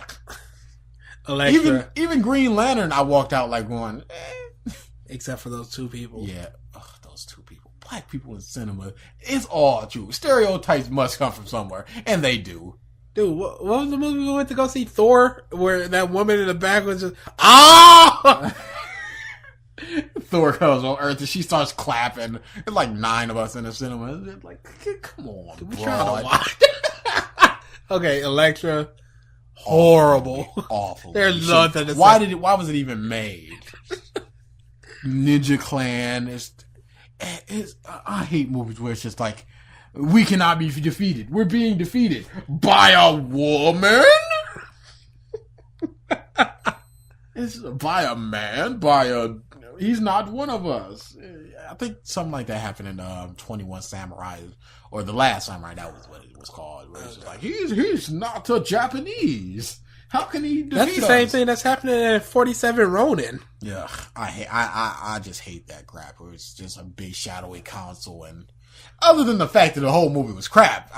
Elektra. Even Green Lantern, I walked out like going, eh. Except for those two people. Yeah. Ugh, those two people. Black people in cinema. It's all true. Stereotypes must come from somewhere. And they do. Dude, what was the movie we went to go see? Thor? Where that woman in the back was just, ah! Thor comes on Earth and she starts clapping. There's like 9 of us in the cinema. It's like, come on, bro. Trying to watch. Okay, Elektra. Horrible. Awful. There's nothing to say. Why was it even made? Ninja Clan. I hate movies where it's just like, we cannot be defeated. We're being defeated by a woman? It's by a man, he's not one of us. I think something like that happened in 21 Samurai, or The Last Samurai, that was what it was called. Where it's just like, he's not a Japanese. How can he defeat us? That's the same thing that's happening in 47 Ronin. Yeah, I just hate that crap where it's just a big shadowy council, and other than the fact that the whole movie was crap,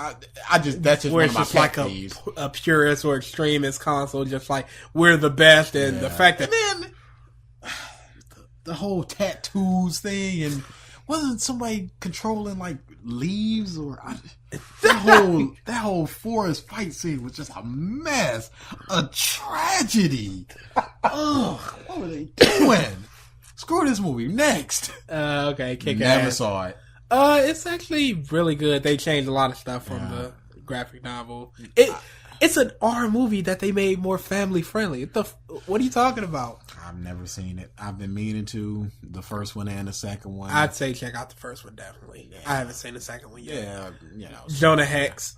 that's just where one of my pet peeves. Like a purist or extremist console, just like we're the best, and the fact that then the whole tattoos thing, and wasn't somebody controlling like leaves or that whole forest fight scene was just a mess, a tragedy. Ugh, what were they doing? Screw this movie. Next. Okay, Never saw it. It's actually really good. They changed a lot of stuff from the graphic novel. It's an R movie that they made more family friendly. What are you talking about? I've never seen it. I've been meaning to. The first one and the second one. I'd say check out the first one, definitely. Yeah. I haven't seen the second one yet. Yeah, you know. Jonah Hex.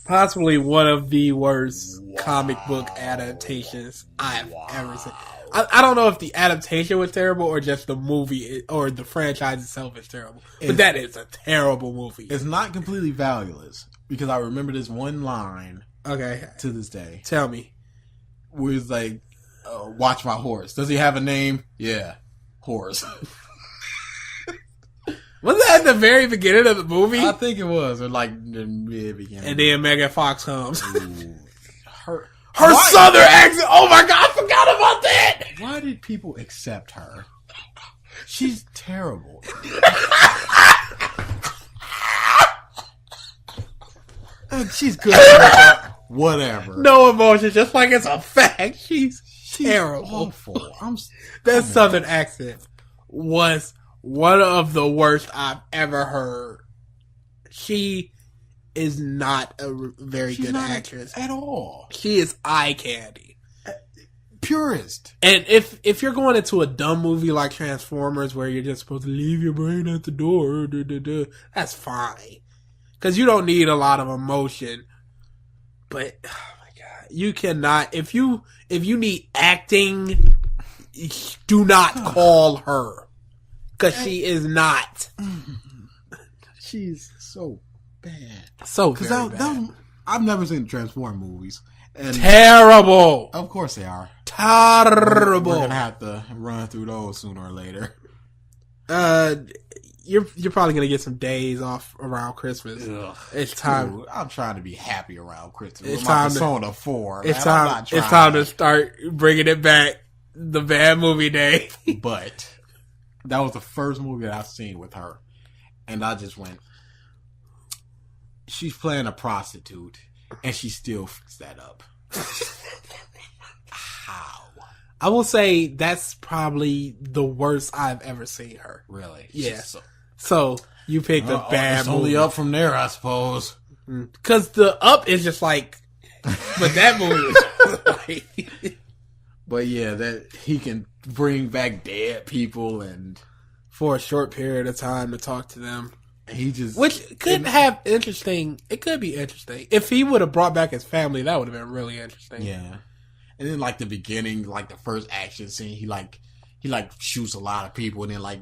Possibly one of the worst comic book adaptations I've ever seen. I don't know if the adaptation was terrible or just the movie or the franchise itself is terrible. But that is a terrible movie. It's not completely valueless because I remember this one line. Okay. To this day. Tell me. Where it's like, watch my horse. Does he have a name? Yeah. Horse. Was that at the very beginning of the movie? I think it was. Or like the mid-beginning. And then Megan Fox comes. Her southern accent. Oh my God, I forgot about that. Why did people accept her? She's terrible. She's good. Whatever. No emotion, just like it's a fact. She's terrible. Awful. That southern accent was one of the worst I've ever heard. She is not a very good actress at all. She is eye candy. Purist. And if you're going into a dumb movie like Transformers where you're just supposed to leave your brain at the door, that's fine. Because you don't need a lot of emotion. But, oh my God, you cannot, if you need acting, do not call her. Because she is not. She's so bad. So very bad. I've never seen the Transform movies. And terrible. Of course they are. Terrible. We're going to have to run through those sooner or later. You're probably going to get some days off around Christmas. Ugh, it's time. Dude, I'm trying to be happy around Christmas. It's with my time Persona 4. It's time to start bringing it back. The bad movie day. But that was the first movie that I've seen with her. And I just went, she's playing a prostitute and she still fucks that up. How? I will say that's probably the worst I've ever seen her. Really? Yeah. So you picked a bad it's movie. Only up from there, I suppose. Because the Up is just like, but that movie is like. But yeah, that he can bring back dead people and for a short period of time to talk to them. He just, which could have interesting. It could be interesting if he would have brought back his family. That would have been really interesting. Yeah. And then like the beginning, like the first action scene, he shoots a lot of people and then like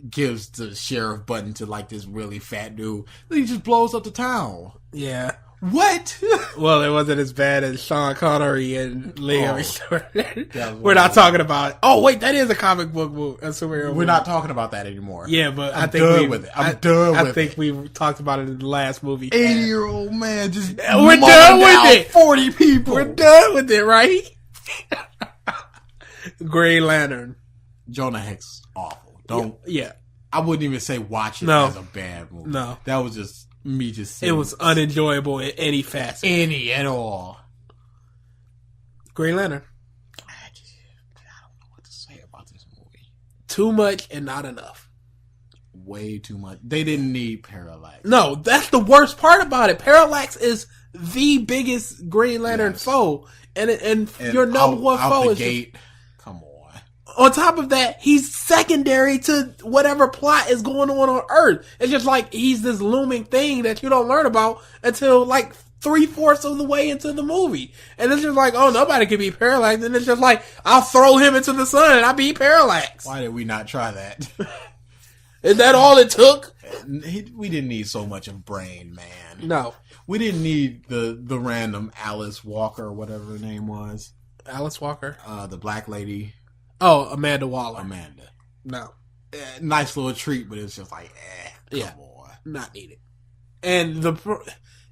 gives the sheriff button to like this really fat dude. Then he just blows up the town. Yeah. What? Well, it wasn't as bad as Sean Connery and Liam. We're not talking about. Oh wait, that is a comic book movie, a superhero movie. We're not talking about that anymore. Yeah, but I'm done with it. I think we talked about it in the last movie. 80-year-old man just we're done with it. 40 people. We're done with it, right? Green Lantern. Jonah Hex awful. Yeah. I wouldn't even say watch it as a bad movie. No. That was just me just saying. It was unenjoyable in any facet. Any at all. Green Lantern. I don't know what to say about this movie. Too much and not enough. Way too much. They didn't need Parallax. No, that's the worst part about it. Parallax is the biggest Green Lantern foe. And your number one foe is gate. Come on. On top of that, he's secondary to whatever plot is going on Earth. It's just like he's this looming thing that you don't learn about until like 3/4 of the way into the movie. And it's just like, oh, nobody can beat Parallax. And it's just like, I'll throw him into the sun and I'll beat Parallax. Why did we not try that? Is that all it took? We didn't need so much of Brain Man. No. We didn't need the random Alice Walker or whatever her name was. Alice Walker? The black lady. Oh, Amanda Waller. Amanda. No. Nice little treat, but it's just like, come on. Not needed. And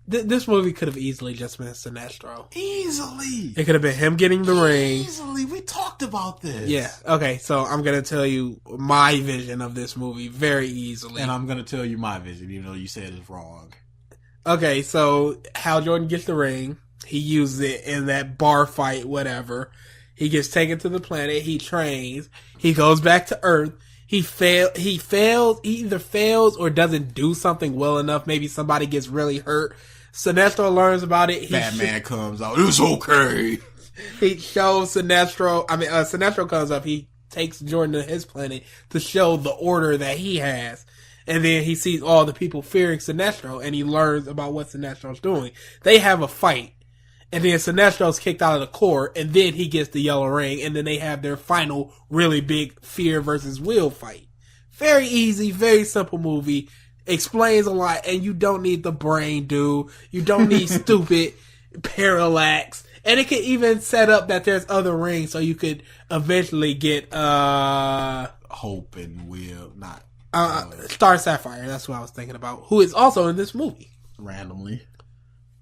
this movie could have easily just been Sinestro. Easily. It could have been him getting the ring. Easily. We talked about this. Yeah. Okay, so I'm going to tell you my vision of this movie very easily. And I'm going to tell you my vision, even though you said it's wrong. Okay, so Hal Jordan gets the ring. He uses it in that bar fight, whatever. He gets taken to the planet. He trains. He goes back to Earth. He fails. He either fails or doesn't do something well enough. Maybe somebody gets really hurt. Sinestro learns about it. Batman comes out. It's okay. He shows Sinestro. Sinestro comes up. He takes Jordan to his planet to show the order that he has. and then he sees all the people fearing Sinestro, and he learns about what Sinestro's doing. They have a fight, and then Sinestro's kicked out of the court, and then he gets the yellow ring, and then they have their final really big fear versus will fight. Very easy, very simple movie. Explains a lot, and you don't need the brain, dude. You don't need stupid parallax. And it can even set up that there's other rings, so you could eventually get Hope and Will, not Star Sapphire. That's what I was thinking about. Who is also in this movie randomly.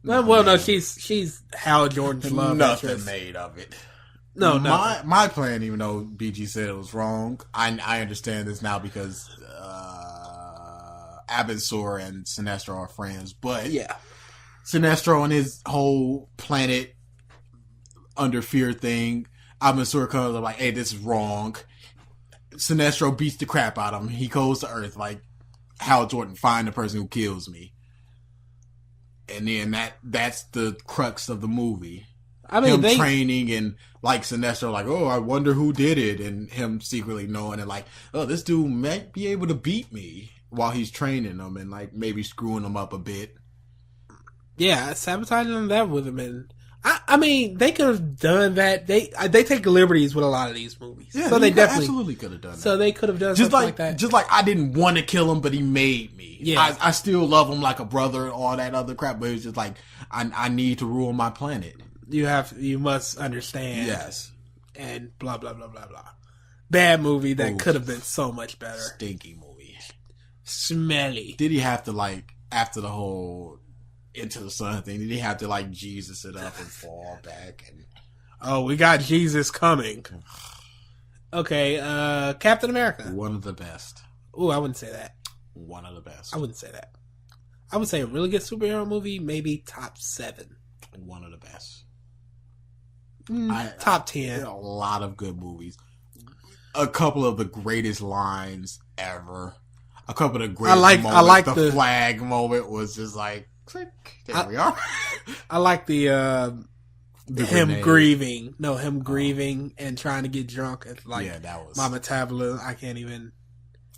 No, she's Hal Jordan's love Nothing interest. made of it. No, my plan, even though BG said it was wrong, I understand this now because Abensur and Sinestro are friends. But yeah, Sinestro and his whole planet under fear thing, Abensur comes up like, hey, this is wrong. Sinestro beats the crap out of him. He goes to Earth like, Hal Jordan, find the person who kills me. And then that's the crux of the movie. I mean, him training and like Sinestro, like, oh, I wonder who did it, and him secretly knowing and like, oh, this dude might be able to beat me while he's training him and like maybe screwing him up a bit. Yeah, sabotaging that would have been. I mean, they could have done that. They take liberties with a lot of these movies, yeah, so they definitely absolutely could have done that. So they could have done just something like that. Just like I didn't want to kill him, but he made me. Yeah, I still love him like a brother and all that other crap, but it's just like I need to rule my planet. You must understand. Yes. And blah, blah, blah, blah, blah. Bad movie that could have been so much better. Stinky movie. Smelly. Did he have to, like, after the whole Into the Sun thing, did he have to, like, Jesus it up and fall back? And oh, we got Jesus coming. Okay, Captain America. One of the best. Ooh, I wouldn't say that. One of the best. I wouldn't say that. I would say a really good superhero movie, maybe top 7. One of the best. Top 10. A lot of good movies. A couple of the greatest lines ever. A couple of the greatest moments. I like the flag moment was just like, click. There we are. I like him grieving. No, him grieving and trying to get drunk. It's like, yeah, that was my metabolism. I can't even.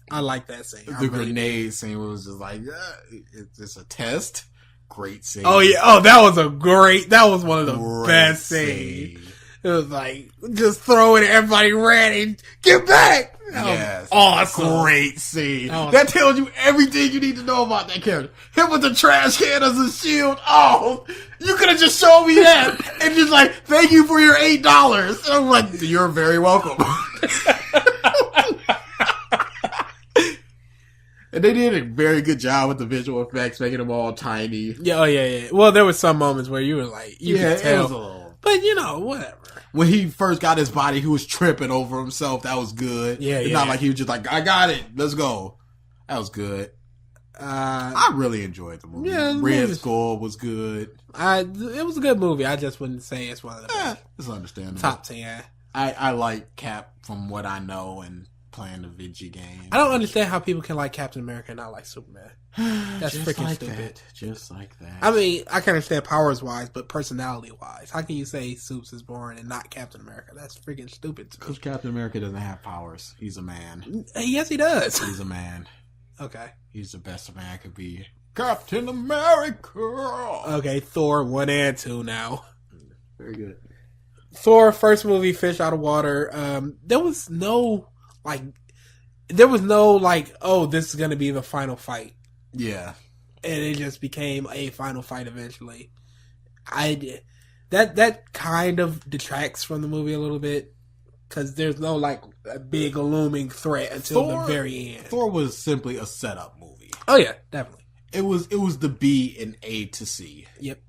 I like that scene. The grenade scene was just like, it's a test. Great scene. Oh yeah. Oh, that was one of the best scenes. It was like, just throw it, everybody ran and get back. Yes. Awesome. Great scene. That tells you everything you need to know about that character. Him with the trash can as a shield. Oh, you could have just shown me that and just like, thank you for your $8. And I'm like, you're very welcome. And they did a very good job with the visual effects, making them all tiny. Yeah, yeah. Well, there were some moments where you were like, you could tell. It was a little... But, whatever. When he first got his body, he was tripping over himself. That was good. Yeah, it's not like he was just like, I got it. Let's go. That was good. I really enjoyed the movie. Yeah, Red Skull was good. It was a good movie. I just wouldn't say it's one of the best. It's understandable. Top 10. I like Cap from what I know and playing the video game. I don't understand how people can like Captain America and not like Superman. That's freaking like stupid. That. Just like that. I mean, I can understand powers wise, but personality wise, how can you say Supes is born and not Captain America? That's freaking stupid. Because Captain America doesn't have powers. He's a man. Yes, he does. He's a man. Okay. He's the best a man could be. Captain America. Okay, Thor 1 and 2 now. Very good. Thor, first movie, Fish Out of Water. There was no oh, this is going to be the final fight. Yeah. And it just became a final fight eventually. That kind of detracts from the movie a little bit because there's no a big looming threat until the very end. Thor was simply a setup movie. Oh yeah, definitely. It was the B and A to C. Yep.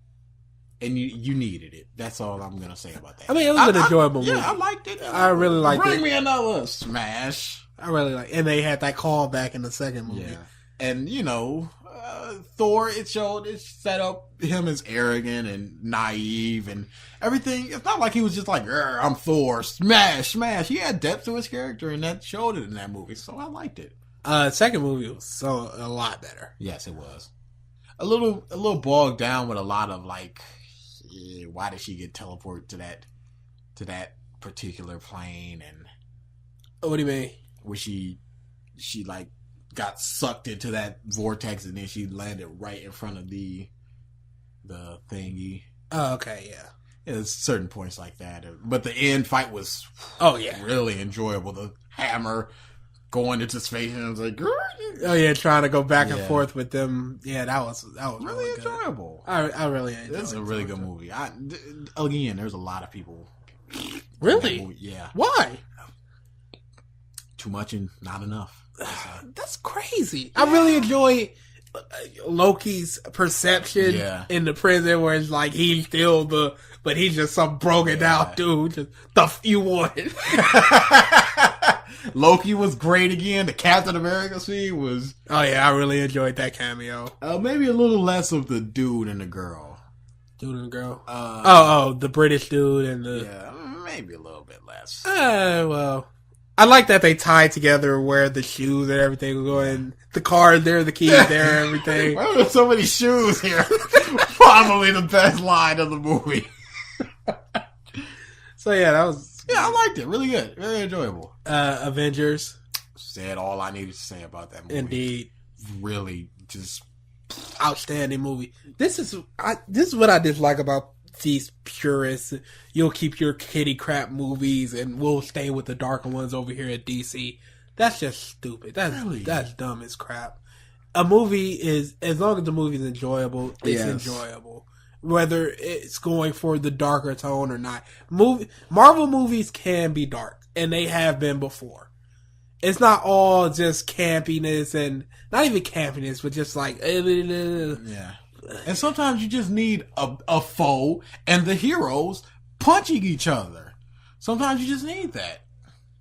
And you needed it. That's all I'm gonna say about that. I mean, it was an enjoyable movie. Yeah, I liked it. I really liked it. Bring me another smash. I really like, and they had that call back in the second movie. Yeah. And Thor, it set up him as arrogant and naive and everything. It's not like he was just like, I'm Thor, smash, smash. He had depth to his character, and that showed it in that movie. So I liked it. Second movie was a lot better. Yes, it was. A little bogged down with a lot of why did she get teleported to that particular plane? And what do you mean? Where she got sucked into that vortex, and then she landed right in front of the thingy. Oh, okay, yeah. There's certain points like that, but the end fight was really enjoyable. The hammer going into space, and I was like, oh yeah, trying to go back and forth with them. Yeah, that was really enjoyable. I really enjoyed it. It's a really good movie. Again, there's a lot of people. Really? Yeah. Why? Too much and not enough. That's crazy. Yeah. I really enjoy Loki's perception in the prison, where it's like he's still but he's just some broken down dude. Just the you wanted. Loki was great again. The Captain America scene was. Oh yeah, I really enjoyed that cameo. Maybe a little less of the dude and the girl. Dude and the girl. The British dude and the. Maybe a little bit less. Well, I like that they tied together where the shoes and everything were going. The car there, the keys there, everything. Why are there so many shoes here? Probably the best line of the movie. So yeah, that was. Yeah, I liked it. Really good. Very enjoyable. Avengers. Said all I needed to say about that movie. Indeed. Really just outstanding movie. This is what I dislike about these purists. You'll keep your kitty crap movies and we'll stay with the darker ones over here at DC. That's just stupid. That's dumb as crap. A movie is, as long as the movie is enjoyable, it's enjoyable. Whether it's going for the darker tone or not. Marvel movies can be dark, and they have been before. It's not all just campiness, and not even campiness, but just like yeah. And sometimes you just need a foe and the heroes punching each other. Sometimes you just need that.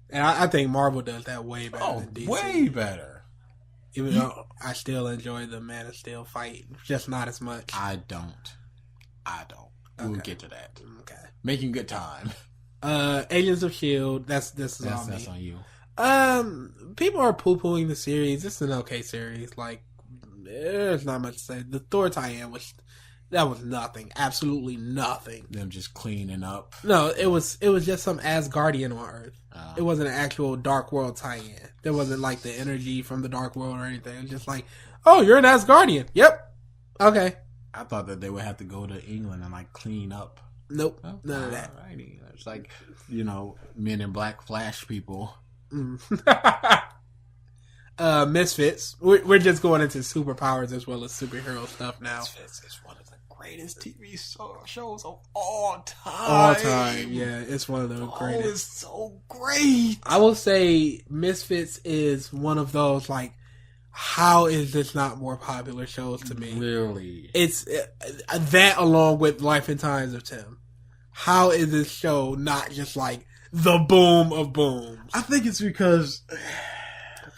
And I think Marvel does that way better than DC. Way better. Even though I still enjoy the Man of Steel fight, just not as much. I don't. We'll get to that. Okay. Making good time. Agents of S.H.I.E.L.D. That's on you. People are poo-pooing the series. It's an okay series. Like, there's not much to say. The Thor tie-in was nothing. Absolutely nothing. Them just cleaning up. No, it was just some Asgardian on Earth. It wasn't an actual Dark World tie-in. There wasn't like the energy from the Dark World or anything. It was just like, oh, you're an Asgardian. Yep. Okay. I thought that they would have to go to England and like clean up. Nope. None of that. Alrighty. It's like, Men in Black Flash people. Misfits. We're just going into superpowers as well as superhero stuff now. Misfits is one of the greatest TV shows of all time. All time, yeah. It's one of the greatest. It's so great. I will say Misfits is one of those, like, how is this not more popular shows to me? Really? It's that along with Life and Times of Tim. How is this show not just like the boom of booms? I think it's because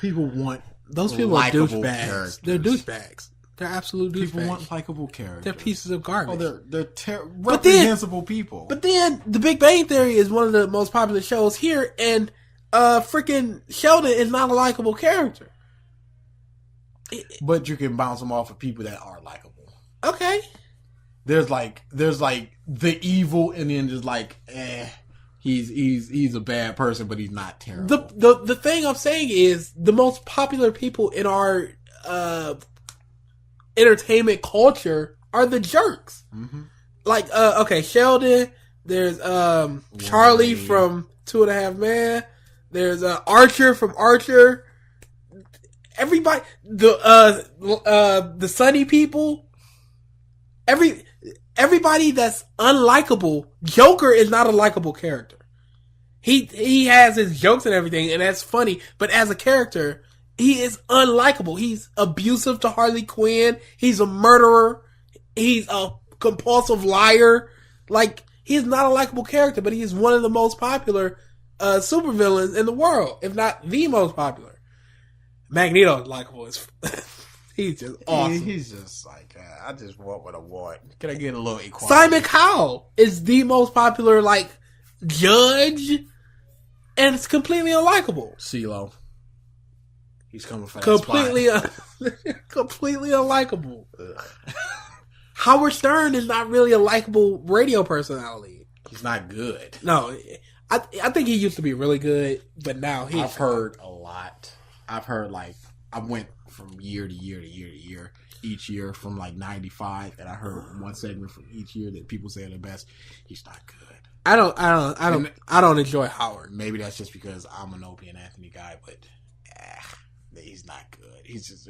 people want those people are douchebags. They're douchebags. They're absolute douchebags. People want likable characters. They're pieces of garbage. Oh, they're reprehensible people. But then The Big Bang Theory is one of the most popular shows here, and freaking Sheldon is not a likable character. But you can bounce them off of people that are likable. Okay. There's like the evil, and then just like, he's a bad person, but he's not terrible. The thing I'm saying is the most popular people in our entertainment culture are the jerks. Mm-hmm. Like Sheldon. There's Charlie from 2.5 Men. There's Archer from Archer. Everybody, the Sunny people, everybody that's unlikable. Joker is not a likable character. He has his jokes and everything, and that's funny. But as a character, he is unlikable. He's abusive to Harley Quinn. He's a murderer. He's a compulsive liar. Like, he's not a likable character, but he's one of the most popular supervillains in the world, if not the most popular. Magneto is likable. He's just awesome. He's just like, I just want what I want. Can I get a little equality? Simon Cowell is the most popular, like, judge, and it's completely unlikable. CeeLo. He's coming for that completely completely unlikable. Howard Stern is not really a likable radio personality. He's not good. No, I think he used to be really good, but now I've heard a lot. I've heard like I went from year to year to year to year, each year from like 95, and I heard one segment from each year that people say are the best. He's not good. I don't enjoy Howard. Maybe that's just because I'm an Opie and Anthony guy, but he's not good. He's just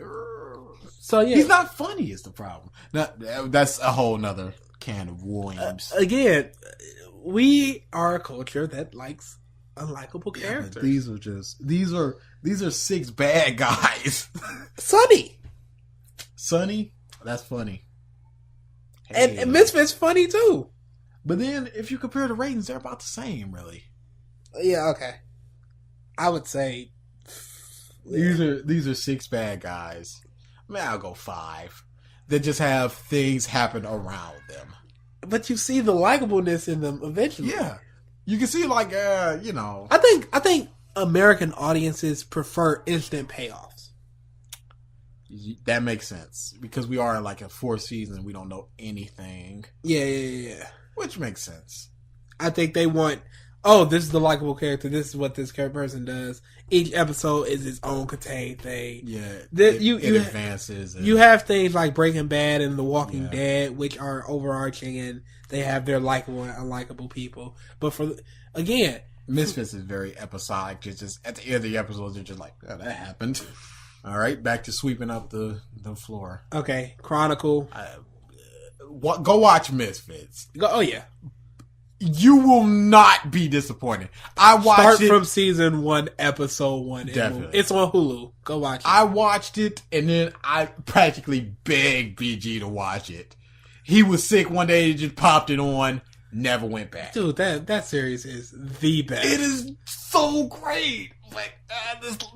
so yeah. He's not funny. Is the problem? That's a whole nother can of worms. Again, we are a culture that likes unlikable characters. These are six bad guys. Sonny, that's funny. Hey, and Misfits funny too. But then, if you compare the ratings, they're about the same, really. Yeah, okay. I would say these are six bad guys. I mean, I'll go 5 that just have things happen around them. But you see the likableness in them eventually. Yeah, you can see like I think American audiences prefer instant payoffs. That makes sense because we are in like a 4th season and we don't know anything. Yeah. Which makes sense. I think they want, this is the likable character. This is what this person does. Each episode is its own contained thing. Yeah, it advances. You have things like Breaking Bad and The Walking Dead, which are overarching, and they have their likable and unlikable people. But Misfits is very episodic. It's just at the end of the episodes, they're just like, oh, that happened. All right, back to sweeping up the floor. Okay, Chronicle. Go watch Misfits. Oh yeah, you will not be disappointed. I watched Start from season 1, episode 1. Definitely, it's on Hulu. Go watch it. I watched it, and then I practically begged BG to watch it. He was sick one day. He just popped it on. Never went back. Dude, that series is the best. It is so great. Like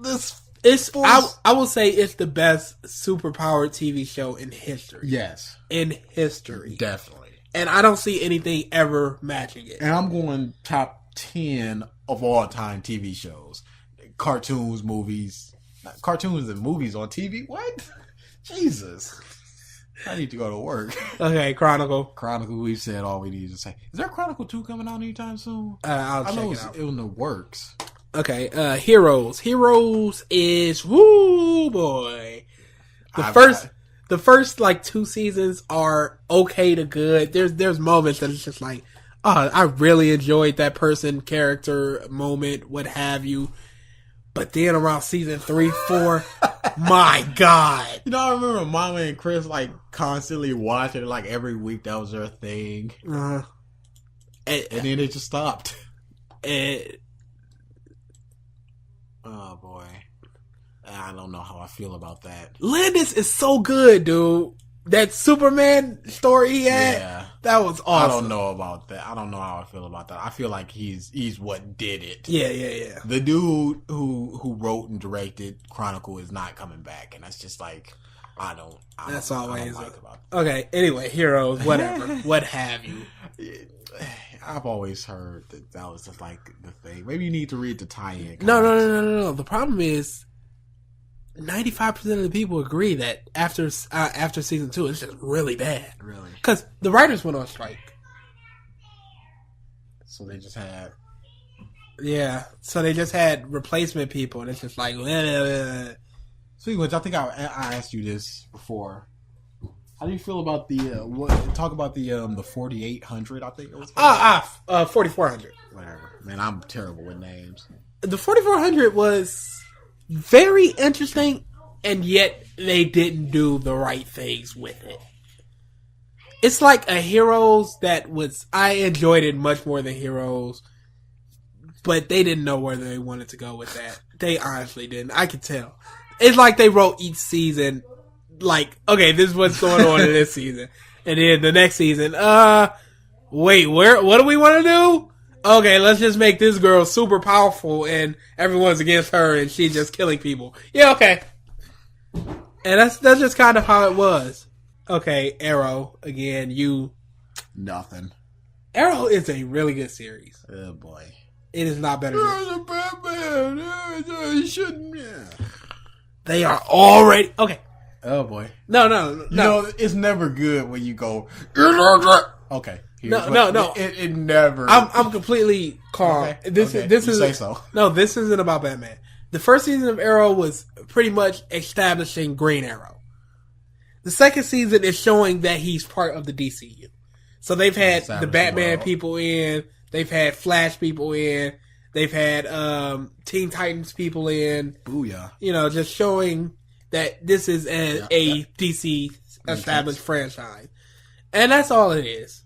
this. I will say it's the best superpowered TV show in history. Yes. In history. Definitely. And I don't see anything ever matching it. And I'm going top 10 of all time TV shows. Cartoons, movies. Cartoons and movies on TV? What? Jesus. I need to go to work. Okay, Chronicle. We've said all we need to say. Is there Chronicle 2 coming out anytime soon? I'll check it out. It was in the works. Okay, Heroes. Heroes is woo boy. The first like 2 seasons are okay to good. There's moments that it's just like, I really enjoyed that person, character, moment, what have you. But then around season 3, 4, my God. You know, I remember Mama and Chris like constantly watching it like every week. That was their thing. And then it just stopped. Oh boy, I don't know how I feel about that. Landis is so good, dude. That Superman story he had, that was awesome. I don't know about that. I don't know how I feel about that. I feel like he's what did it. Yeah. The dude who wrote and directed Chronicle is not coming back, and that's just like I don't like about that. Okay. Anyway, Heroes, whatever, what have you. I've always heard that was just like the thing. Maybe you need to read the tie-in. No. The problem is 95% of the people agree that after season 2, it's just really bad. Really? Because the writers went on strike. So they just had... Yeah. So they just had replacement people, and it's just like... Speaking of which, I think I asked you this before. How do you feel about the talk about the 4800? I think it was 4400. Whatever, man. I'm terrible with names. The 4400 was very interesting, and yet they didn't do the right things with it. It's like a Heroes that was. I enjoyed it much more than Heroes, but they didn't know where they wanted to go with that. They honestly didn't. I could tell. It's like they wrote each season. Like, okay, this is what's going on in this season. And then the next season, wait, what do we want to do? Okay, let's just make this girl super powerful and everyone's against her and she's just killing people. Yeah, okay. And that's just kind of how it was. Okay, Arrow, again, Nothing. Arrow is a really good series. Oh, boy. It is not better than... Batman. Shouldn't... They are already... Okay. Oh boy! No. You know, it's never good when you go. Okay. No. It never. I'm completely calm. Okay. This is say so. No, this isn't about Batman. the first season of Arrow was pretty much establishing Green Arrow. The second season is showing that he's part of the DCU. So they've had the Batman people in, they've had Flash people in, they've had Teen Titans people in. Booyah. You know, just showing that this is a DC established franchise. And that's all it is.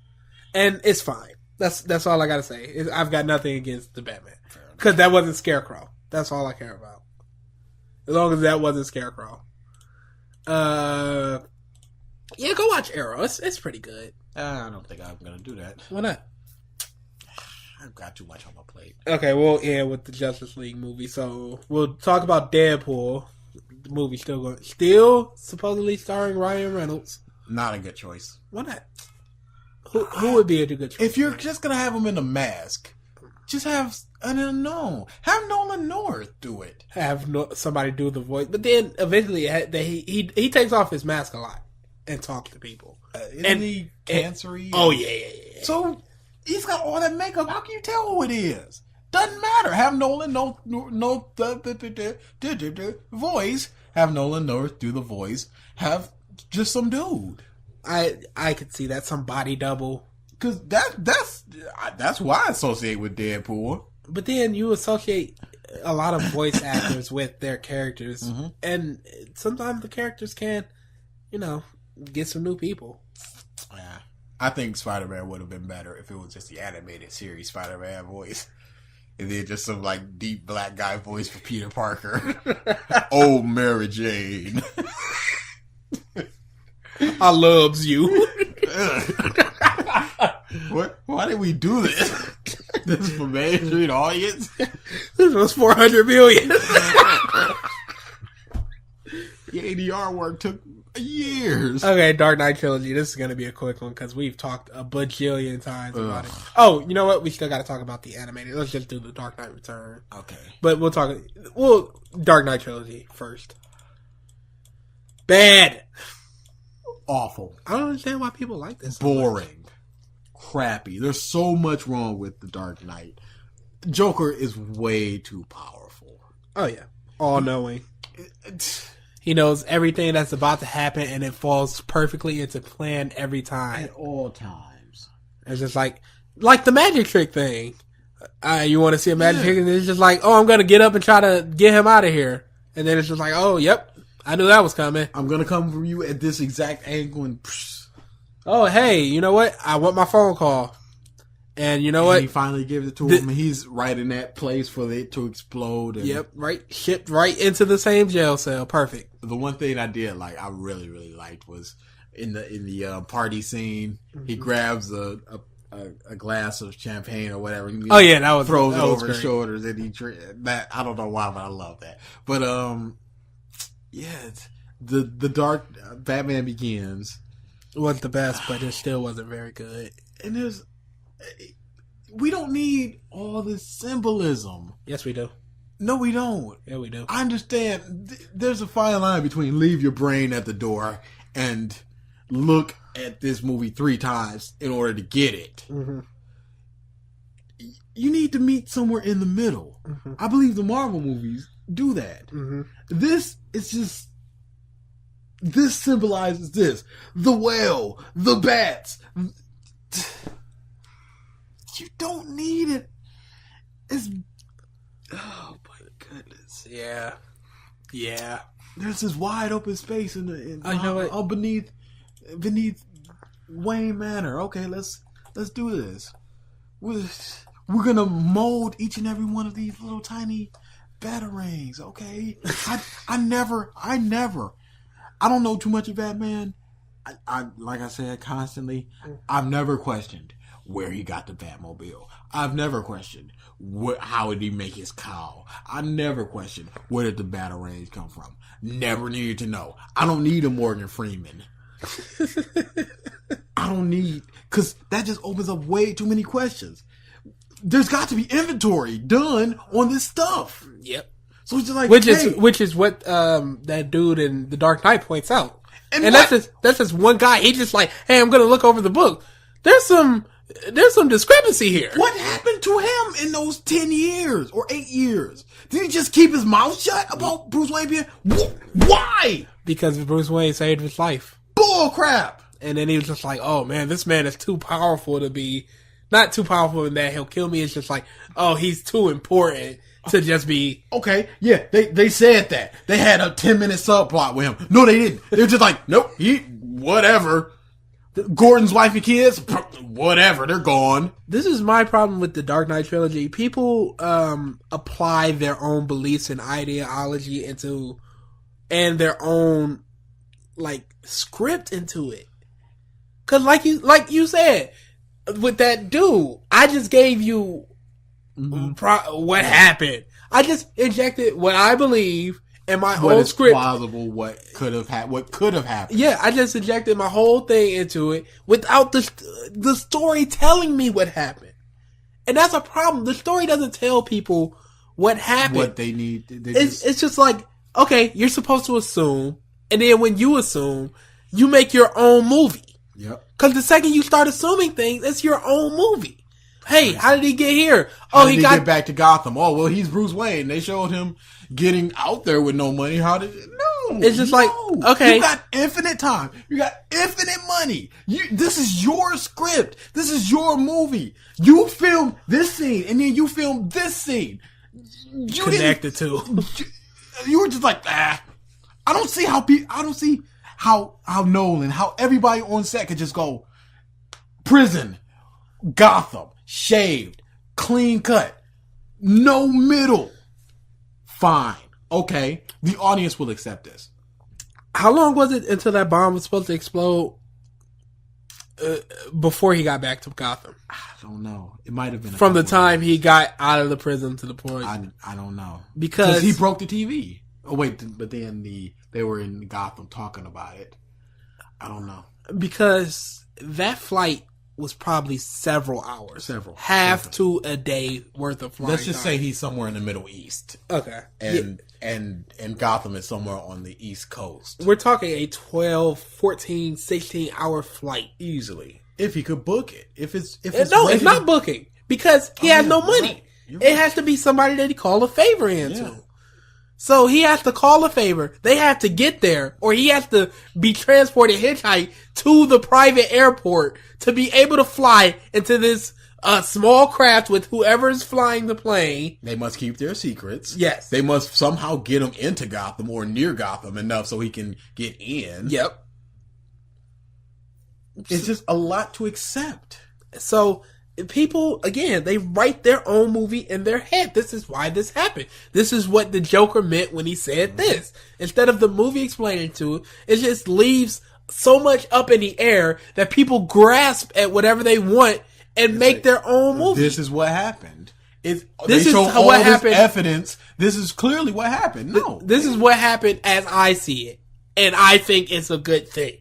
And it's fine. That's all I gotta say. I've got nothing against the Batman. Because that wasn't Scarecrow. That's all I care about. As long as that wasn't Scarecrow. Yeah, go watch Arrow. It's pretty good. I don't think I'm gonna do that. Why not? I've got too much on my plate. Okay, we'll end with the Justice League movie. So we'll talk about Deadpool. The movie's still supposedly starring Ryan Reynolds. Not a good choice. Why not? Who would be a good choice? If you're just gonna have him in a mask, just have an unknown. Have Nolan North do it. Have somebody do the voice, but then eventually he takes off his mask a lot and talks to people. Isn't he cancery? Oh yeah. So he's got all that makeup. How can you tell who it is? Doesn't matter. Have Nolan voice. Have Nolan North do the voice. Have just some dude. I could see that, some body double. Because that's who I associate with Deadpool. But then you associate a lot of voice actors with their characters. Mm-hmm. And sometimes the characters can, get some new people. Yeah. I think Spider-Man would have been better if it was just the animated series Spider-Man voice. And then just some deep black guy voice for Peter Parker. Oh, Mary Jane. I loves you. What? Why did we do this? This is for Main Street audience? This was $400 million. The ADR work took years. Okay, Dark Knight Trilogy. This is going to be a quick one because we've talked a bajillion times about it. Oh, you know what? We still got to talk about the animated. Let's just do the Dark Knight Return. Okay. But Dark Knight Trilogy first. Bad. Awful. I don't understand why people like this. Boring. Crappy. There's so much wrong with the Dark Knight. Joker is way too powerful. Oh, yeah. All-knowing. He knows everything that's about to happen, and it falls perfectly into plan every time. At all times. It's just like the magic trick thing. You want to see a magic trick, and it's just like, oh, I'm going to get up and try to get him out of here. And then it's just like, oh, yep. I knew that was coming. I'm going to come for you at this exact angle and... Oh, hey, you know what? I want my phone call. And you know what? He finally gives it to him, and he's right in that place for it to explode. And yep, right. Shipped right into the same jail cell. Perfect. The one thing I did I really, really liked was in the party scene, he grabs a glass of champagne or whatever. Oh, yeah, that throws it over great. his shoulders, and he that. I don't know why, but I love that. But, yeah, the Dark Batman Begins wasn't the best, but it still wasn't very good. And we don't need all this symbolism. Yes, we do. No, we don't. Yeah, we do. I understand. There's a fine line between leave your brain at the door and look at this movie 3 times in order to get it. Mm-hmm. You need to meet somewhere in the middle. Mm-hmm. I believe the Marvel movies do that. Mm-hmm. This symbolizes this. The whale, the bats. You don't need it. Oh my goodness. Yeah. Yeah. There's this wide open space beneath Wayne Manor. Okay, let's do this. We're gonna mold each and every one of these little tiny batarangs. Okay. I don't know too much of Batman. I like I said constantly. I've never questioned where he got the Batmobile. I've never questioned how did he make his cowl. I never questioned where did the batarangs come from. Never needed to know. I don't need a Morgan Freeman. I don't need, because that just opens up way too many questions. There's got to be inventory done on this stuff. Yep. So it's just like, which is what that dude in The Dark Knight points out. And that's just one guy. He's just like, hey, I'm gonna look over the book. There's some there's some discrepancy here. What happened to him in those 10 years or 8 years? Did he just keep his mouth shut about Bruce Wayne being... Why? Because Bruce Wayne saved his life. Bull crap. And then he was just like, oh man, this man is too powerful to be... Not too powerful in that he'll kill me. It's just like, oh, he's too important to just be... Okay, yeah, they said that. They had a 10-minute subplot with him. No, they didn't. They were just like, nope, whatever. Gordon's wife and kids, whatever, they're gone. This is my problem with the Dark Knight trilogy. People apply their own beliefs and ideology into... and their own, like, script into it. Because like you said... with that dude, I just gave you what happened. I just injected what I believe in my own script. Plausible what could have happened. Yeah, I just injected my whole thing into it without the story telling me what happened. And that's a problem. The story doesn't tell people what happened. What they need. It's just like, okay, you're supposed to assume, and then when you assume, you make your own movie. Yep. Because the second you start assuming things, it's your own movie. Hey, how did he get here? How did he get back to Gotham? Oh, well, he's Bruce Wayne. They showed him getting out there with no money. How did it? No. It's just like, okay. You got infinite time. You got infinite money. This is your script. This is your movie. You film this scene, and then you film this scene. You connect the two. You were just like, I don't see how Nolan, how everybody on set could just go, prison, Gotham, shaved, clean cut, no middle. Fine. Okay. The audience will accept this. How long was it until that bomb was supposed to explode before he got back to Gotham? I don't know. It might have been from the time he got out of the prison to the point. I don't know. Because he broke the TV. Oh, wait, but then they were in Gotham talking about it. I don't know. Because that flight was probably several hours. Half to a day worth of flying. Let's just say he's somewhere in the Middle East. Okay. And Gotham is somewhere on the East Coast. We're talking a 12, 14, 16 hour flight. Easily. If he could book it. It's not booking. Because he has no money. Right. It has to be somebody that he called a favor into. Yeah. So he has to call a favor. They have to get there, or he has to be transported hitchhike to the private airport to be able to fly into this small craft with whoever's flying the plane. They must keep their secrets. Yes. They must somehow get him into Gotham or near Gotham enough so he can get in. Yep. It's just a lot to accept. So people, again, they write their own movie in their head. This is why this happened. This is what the Joker meant when he said this. Instead of the movie explaining to it, it just leaves so much up in the air that people grasp at whatever they want and make their own movie. This is what happened. This is what happened. Evidence. This is clearly what happened. No. This is what happened as I see it. And I think it's a good thing.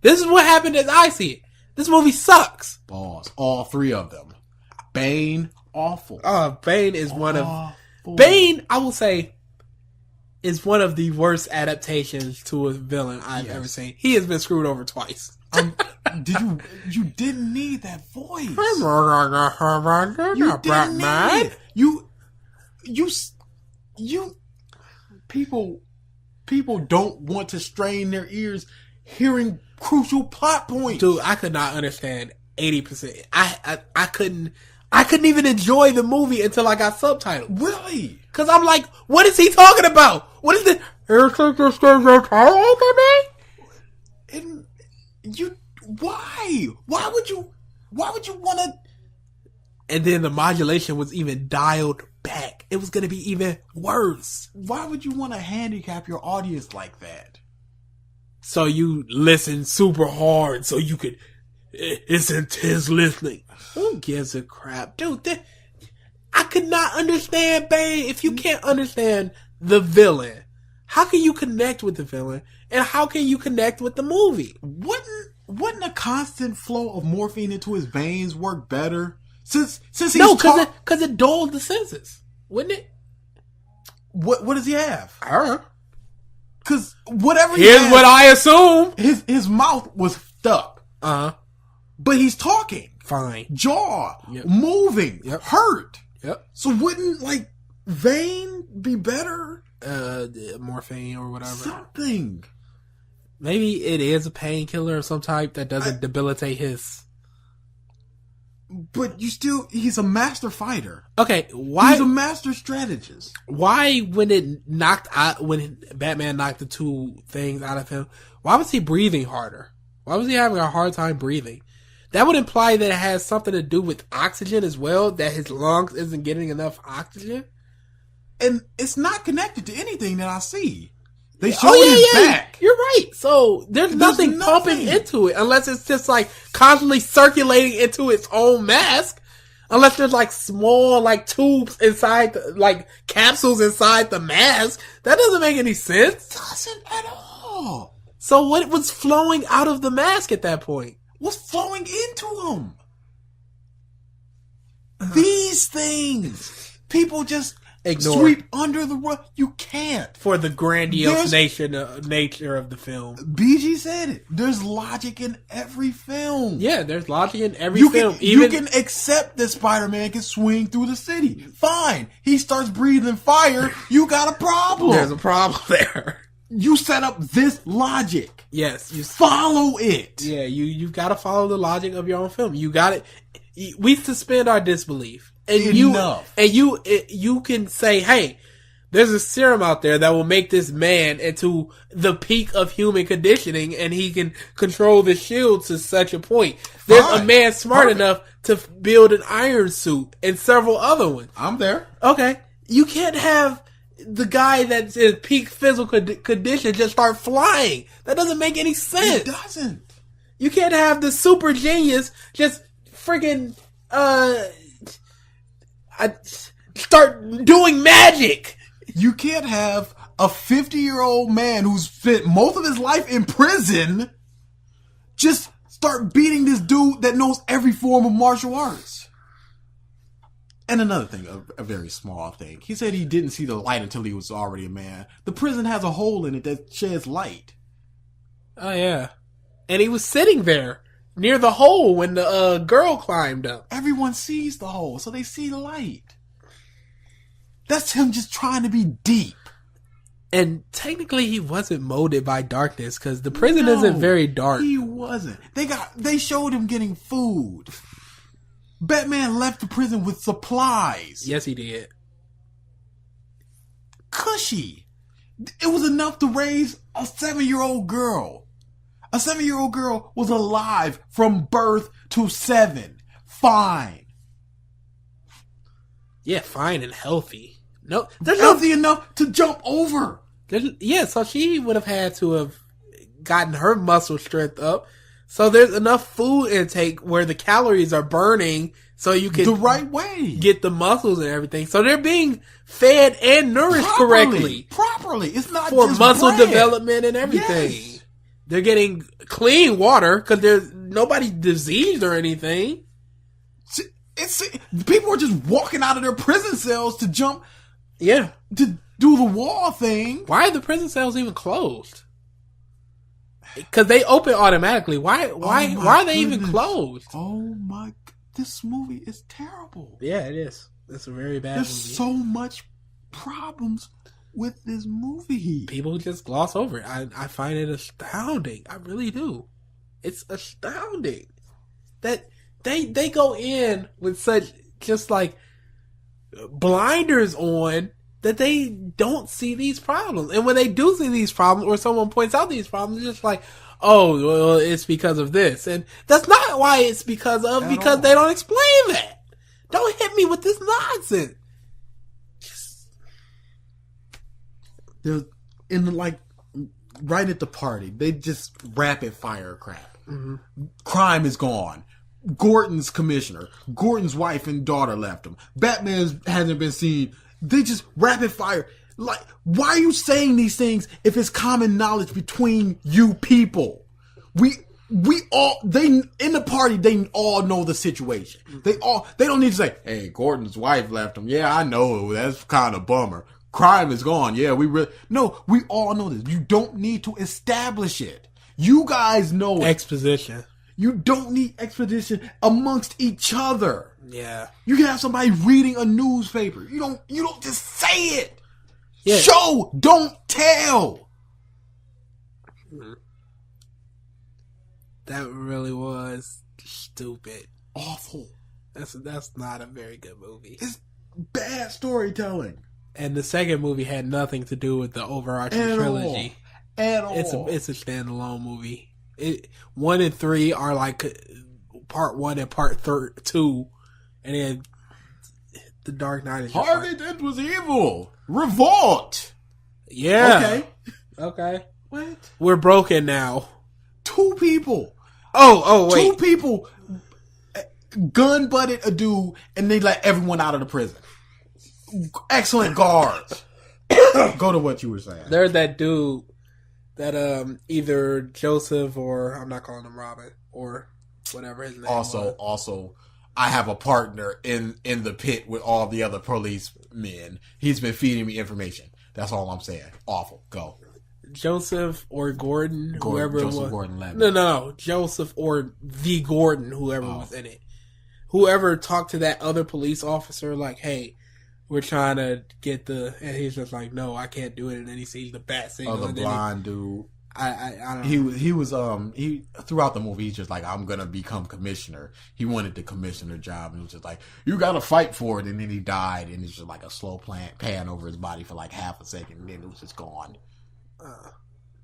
This is what happened as I see it. This movie sucks. Balls. All three of them. Bane, awful. Bane is Bane, I will say, is one of the worst adaptations to a villain I've ever seen. He has been screwed over twice. You didn't need that voice. You didn't need it. You people don't want to strain their ears hearing crucial plot points. Dude, I could not understand 80%. I couldn't even enjoy the movie until I got subtitled. Really? Cause I'm like, what is he talking about? What is this? And why? Why would you want to? And then the modulation was even dialed back. It was going to be even worse. Why would you want to handicap your audience like that? So you listen super hard so you could, it's intense listening. Who gives a crap? Dude, I could not understand Bane. If you can't understand the villain, how can you connect with the villain? And how can you connect with the movie? Wouldn't a constant flow of morphine into his veins work better? Since he's because it dulled the senses, wouldn't it? What does he have? I don't know. Because whatever here's what I assume. His mouth was fucked up. Uh-huh. But he's talking. fine. Jaw, Yep. moving, hurt. Yep. So wouldn't like vein be better? Morphine or whatever. Something. Maybe it is a painkiller of some type that doesn't debilitate his. But he's a master fighter. Okay, why? He's a master strategist. Why, when Batman knocked the two things out of him, why was he breathing harder? Why was he having a hard time breathing? That would imply that it has something to do with oxygen as well, that his lungs isn't getting enough oxygen. And it's not connected to anything that I see. They show his back. You're right. So there's nothing pumping into it unless it's just like constantly circulating into its own mask. Unless there's like small like tubes inside, like capsules inside the mask. That doesn't make any sense. Doesn't at all. So what was flowing out of the mask at that point? What's flowing into him? These things. People just ignore. Sweep under the rug. You can't. For the grandiose nature of the film. BG said it. There's logic in every film. Yeah, there's logic in every film. You can accept that Spider-Man can swing through the city. Fine. He starts breathing fire. You got a problem. There's a problem there. You set up this logic. Yes. You follow it. Yeah, you've got to follow the logic of your own film. You got it. We suspend our disbelief. And you can say, hey, there's a serum out there that will make this man into the peak of human conditioning, and he can control the shield to such a point. There's a man smart enough to build an iron suit and several other ones. I'm there. Okay. You can't have the guy that's in peak physical condition just start flying. That doesn't make any sense. It doesn't. You can't have the super genius just freaking, start doing magic. You can't have a 50-year-old man who's spent most of his life in prison just start beating this dude that knows every form of martial arts. And another thing, a very small thing. He said he didn't see the light until he was already a man. The prison has a hole in it that sheds light. Oh, yeah. And he was sitting there near the hole when the girl climbed up. Everyone sees the hole, so they see the light. That's him just trying to be deep. And technically he wasn't molded by darkness because the prison isn't very dark. He wasn't. They showed him getting food. Batman left the prison with supplies. Yes, he did. Cushy. It was enough to raise a 7-year-old girl. A 7-year-old girl was alive from birth to 7. Fine. Yeah, fine and healthy. No, healthy enough to jump over. Yeah, so she would have had to have gotten her muscle strength up. So there's enough food intake where the calories are burning so you can the right way get the muscles and everything. So they're being fed and nourished correctly. Properly. It's not for just muscle bread. Development and everything. Yes. They're getting clean water because there's nobody diseased or anything. People are just walking out of their prison cells to jump. Yeah. To do the wall thing. Why are the prison cells even closed? Because they open automatically. Why are they even closed? Oh my! This movie is terrible. Yeah, it is. It's a very bad There's movie. So much problems with this movie. People just gloss over it. I find it astounding. I really do. It's astounding that they go in with such just like blinders on that they don't see these problems. And when they do see these problems or someone points out these problems, it's just like, oh, well, it's because of this. And that's not why it's because of, because they don't explain that. Don't hit me with this nonsense. They're right at the party, they just rapid fire crap. Mm-hmm. Crime is gone. Gordon's commissioner. Gordon's wife and daughter left him. Batman hasn't been seen. They just rapid fire. Like, why are you saying these things if it's common knowledge between you people? We all, in the party, they all know the situation. They don't need to say, hey, Gordon's wife left him. Yeah, I know. That's kind of bummer. Crime is gone. Yeah, no, we all know this. You don't need to establish it. You guys know it. Exposition. You don't need exposition amongst each other. Yeah. You can have somebody reading a newspaper. You don't just say it. Yeah. Show, don't tell. That really was stupid. Awful. That's not a very good movie. It's bad storytelling. And the second movie had nothing to do with the overarching trilogy. At all. It's a standalone movie. 1 and 3 are like part 1 and part 2, and then the Dark Knight is Harvey Dent was evil. Revolt. Yeah. Okay. What? We're broken now. 2 people. Oh, wait. 2 people gun butted a dude and they let everyone out of the prison. Excellent guards. Go to what you were saying. There's that dude that either Joseph or I'm not calling him Robin or whatever his name was. Also, I have a partner in the pit with all the other policemen. He's been feeding me information. That's all I'm saying. Awful. Go. Joseph or Gordon, whoever Joseph it was. Gordon-Levitt. No. Joseph or the Gordon, whoever was in it. Whoever talked to that other police officer, like, hey, we're trying to get and he's just like, no, I can't do it. And then he sees the bat signal. Oh, the blind dude. I don't know. He was throughout the movie he's just like, I'm gonna become commissioner. He wanted the commissioner job and it was just like, you gotta fight for it, and then he died and it's just like a slow pan over his body for like half a second and then it was just gone.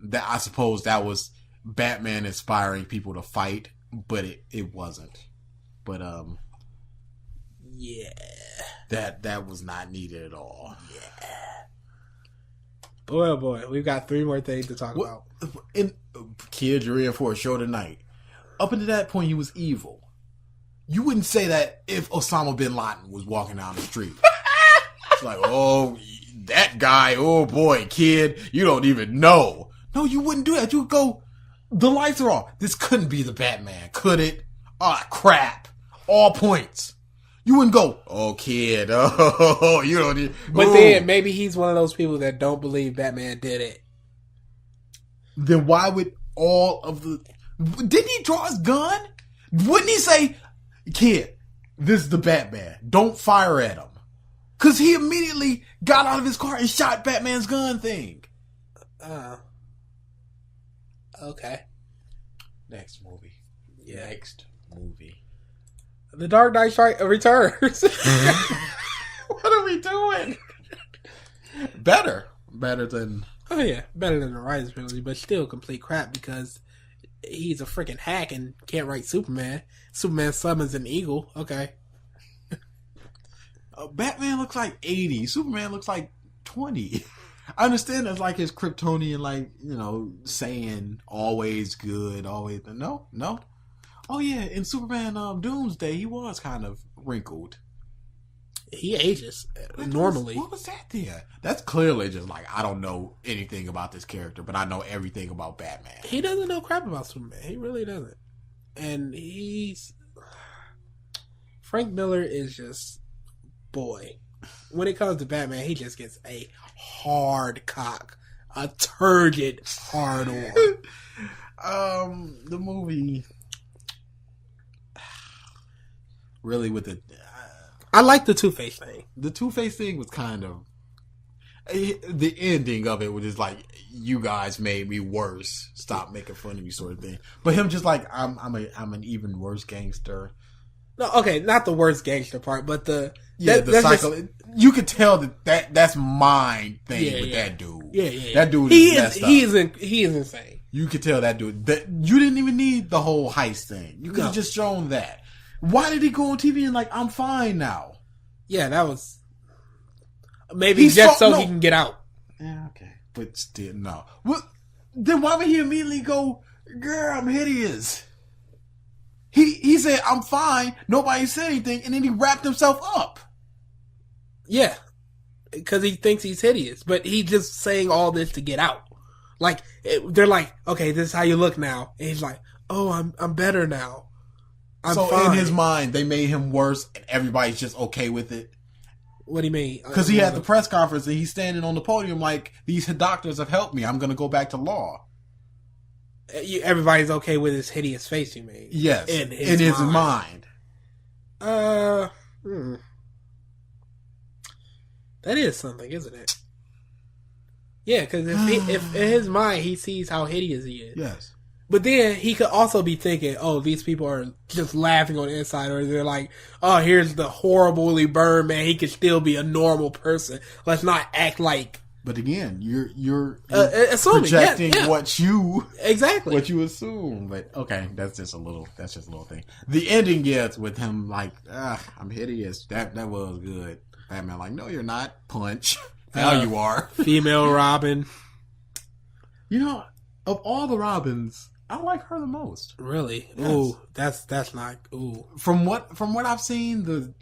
That I suppose that was Batman inspiring people to fight, but it wasn't. But yeah. That was not needed at all. Yeah. Boy, oh boy, we've got 3 more things to talk about. And kids, you're in for a show tonight. Up until that point, he was evil. You wouldn't say that if Osama bin Laden was walking down the street. It's like, oh, that guy, oh boy, kid, you don't even know. No, you wouldn't do that. You would go, the lights are off. This couldn't be the Batman, could it? Ah, crap. All points. You wouldn't go, oh, kid, oh, you don't need... But then, maybe he's one of those people that don't believe Batman did it. Then why would all of the... Didn't he draw his gun? Wouldn't he say, kid, this is the Batman. Don't fire at him. Because he immediately got out of his car and shot Batman's gun thing. Okay. Next movie. Yeah. Next movie. The Dark Knight Returns. What are we doing? Better than... Oh yeah, better than the Rise trilogy, but still complete crap because he's a freaking hack and can't write Superman. Superman summons an eagle. Okay. Batman looks like 80. Superman looks like 20. I understand that's like his Kryptonian, like, saying always good, always... No. Oh yeah, in Superman Doomsday, he was kind of wrinkled. He ages normally. What was that there? That's clearly just like, I don't know anything about this character, but I know everything about Batman. He doesn't know crap about Superman. He really doesn't. And Frank Miller is just, boy. When it comes to Batman, he just gets a hard cock. A turgid hard on. The movie... Really, with the... I like the Two-Face thing. The Two-Face thing was kind of... The ending of it was just like, you guys made me worse. Stop making fun of me, sort of thing. But him just like, I'm an even worse gangster. No, okay, not the worst gangster part, but the... the cycle. You could tell that's my thing with that dude. Yeah. That dude is messed up. He is insane. You could tell that dude... you didn't even need the whole heist thing. You could have just shown that. Why did he go on TV and like, I'm fine now? Yeah, that was... Maybe he can get out. Yeah, okay. But still, no. Well, then why would he immediately go, girl, I'm hideous? He said, I'm fine. Nobody said anything. And then he wrapped himself up. Yeah. Because he thinks he's hideous. But he's just saying all this to get out. Like, they're like, okay, this is how you look now. And he's like, oh, I'm better now. I'm fine. In his mind, they made him worse, and everybody's just okay with it. What do you mean? Because he had the press conference, and he's standing on the podium like, these doctors have helped me. I'm going to go back to law. everybody's okay with his hideous face you made. Yes, in his mind. That is something, isn't it? Yeah, because if in his mind he sees how hideous he is. Yes. But then he could also be thinking, oh, these people are just laughing on the inside, or they're like, oh, here's the horribly burned man. He could still be a normal person. Let's not act like. But again, you're assuming, projecting yeah. what you assume. But okay, that's just a little thing. The ending gets with him like, I'm hideous. That was good. Batman like, no, you're not. Punch. Now you are. Female Robin. You know, of all the Robins, I like her the most. Really? Yes. Ooh, that's not. Ooh. From what I've seen,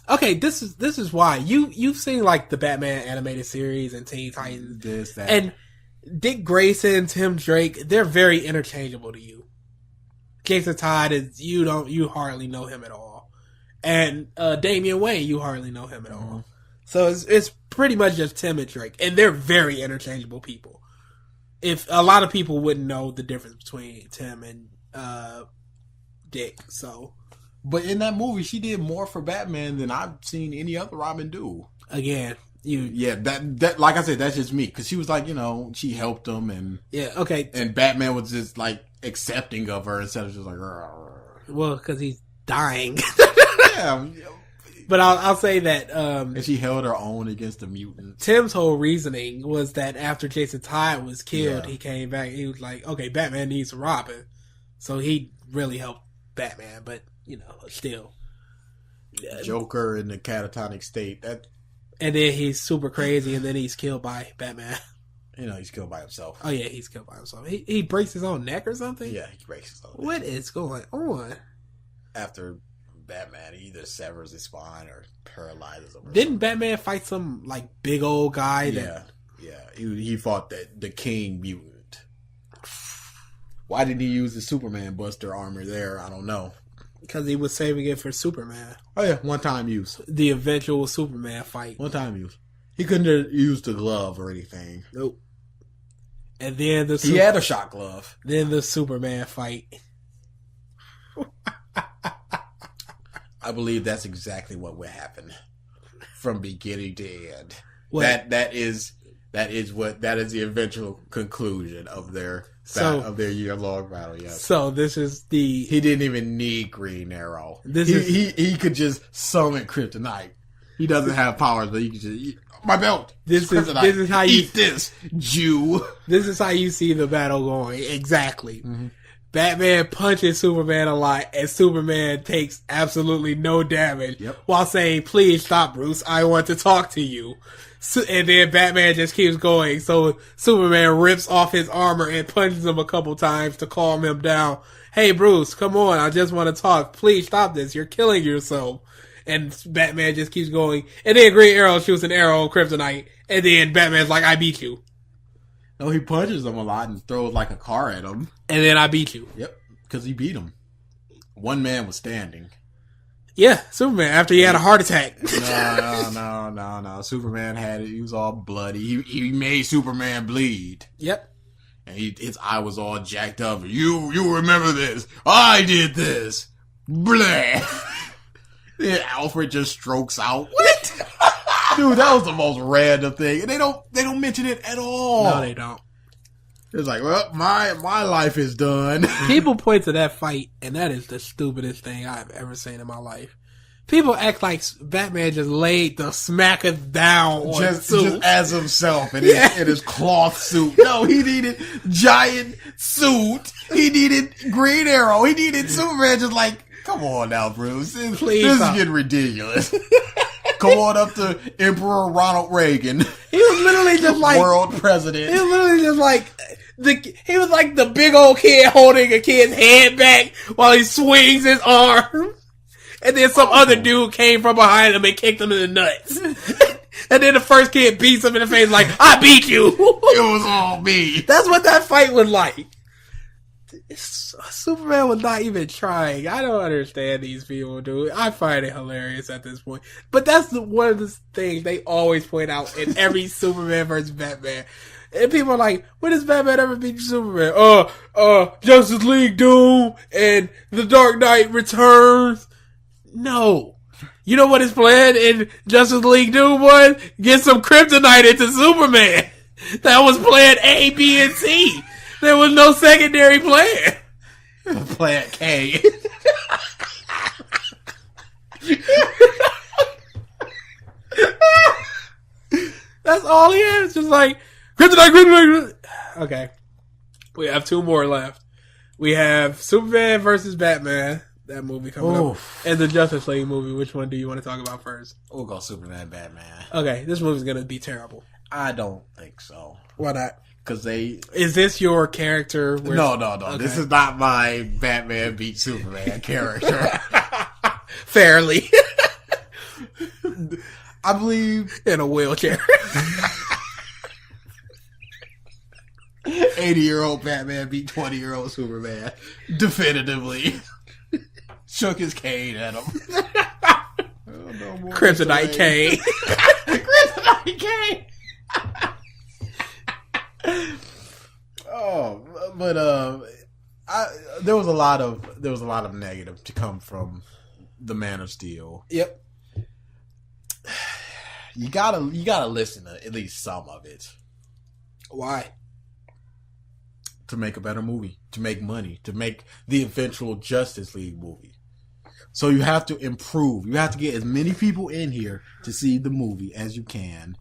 Okay, this is why you've seen like the Batman animated series and Teen Titans, this, that, and Dick Grayson, Tim Drake, they're very interchangeable to you. Jason Todd is you hardly know him at all, and Damian Wayne, you hardly know him at all. So it's pretty much just Tim and Drake, and they're very interchangeable people. If a lot of people wouldn't know the difference between Tim and Dick, so. But in that movie, she did more for Batman than I've seen any other Robin do. Again, that like I said, that's just me, because she was like, she helped him, and okay, and Batman was just like accepting of her instead of just like, well, because he's dying. yeah. But I'll say that, and she held her own against the mutants. Tim's whole reasoning was that after Jason Todd was killed, he came back. He was like, okay, Batman needs a Robin, so he really helped Batman, but. Still. Joker in the catatonic state. And then he's super crazy, and then he's killed by Batman. He's killed by himself. Oh, yeah, he's killed by himself. He breaks his own neck or something? Yeah, he breaks his own neck. What is going on? After Batman either severs his spine or paralyzes him. Didn't Batman fight some, big old guy? Yeah. He fought the King mutant. Why didn't he use the Superman Buster armor there? I don't know. Because he was saving it for Superman. Oh, yeah. One-time use. The eventual Superman fight. One-time use. He couldn't have used the glove or anything. Nope. And then he had a shot glove. Then the Superman fight. I believe that's exactly what would happen from beginning to end. What? That is the eventual conclusion of their year-long battle. Yes. So this is he didn't even need Green Arrow. He could just summon kryptonite. He doesn't have powers, but he can just my belt. This is how you eat this, Jew. This is how you see the battle going. Exactly. Mm-hmm. Batman punches Superman a lot, and Superman takes absolutely no damage while saying, "Please stop, Bruce. I want to talk to you." And then Batman just keeps going. So Superman rips off his armor and punches him a couple times to calm him down. "Hey, Bruce, come on. I just want to talk. Please stop this. You're killing yourself." And Batman just keeps going. And then Green Arrow shoots an arrow on Kryptonite. And then Batman's like, "I beat you." No, he punches him a lot and throws like a car at him. And then I beat you. Yep, because he beat him. One man was standing. Yeah, Superman, after he had a heart attack. No. Superman he was all bloody. He made Superman bleed. Yep. And his eye was all jacked up. You remember this. I did this. Blah. Then Alfred just strokes out. What? Dude, that was the most random thing. And they don't mention it at all. No, they don't. It's like, well, my life is done. People point to that fight, and that is the stupidest thing I've ever seen in my life. People act like Batman just laid the smackers down on just suit. as himself in his cloth suit. No, he needed giant suit. He needed Green Arrow. He needed Superman. Just like, come on now, Bruce. Please this is getting ridiculous. Come on up to Emperor Ronald Reagan. He was literally just like world president. He was literally just like he was like the big old kid holding a kid's head back while he swings his arm. And then some other dude came from behind him and kicked him in the nuts. And then the first kid beats him in the face like, "I beat you." It was all me. That's what that fight was like. Superman was not even trying. I don't understand these people, dude. I find it hilarious at this point. But that's one of the things they always point out in every Superman versus Batman. And people are like, when does Batman ever beat Superman? Justice League Doom and The Dark Knight Returns. No. You know what his plan in Justice League Doom was? Get some kryptonite into Superman. That was plan A, B, and C. There was no secondary plan. Plan K. That's all he has. Just like, kryptonite. Okay. We have 2 more left. We have Superman versus Batman. That movie coming up. And the Justice League movie. Which one do you want to talk about first? We'll go Superman, Batman. Okay, this movie's going to be terrible. I don't think so. Why not? Because they... Is this your character? No. Okay. This is not my Batman beat Superman character. Fairly. I believe... In a wheelchair. 80-year-old Batman beat 20-year-old Superman. Definitively. Shook his cane at him. Kryptonite cane. Kryptonite cane. There was a lot of negative to come from the Man of Steel. Yep. You gotta listen to at least some of it. Why? To make a better movie, to make money, to make the eventual Justice League movie. So you have to improve. You have to get as many people in here to see the movie as you can.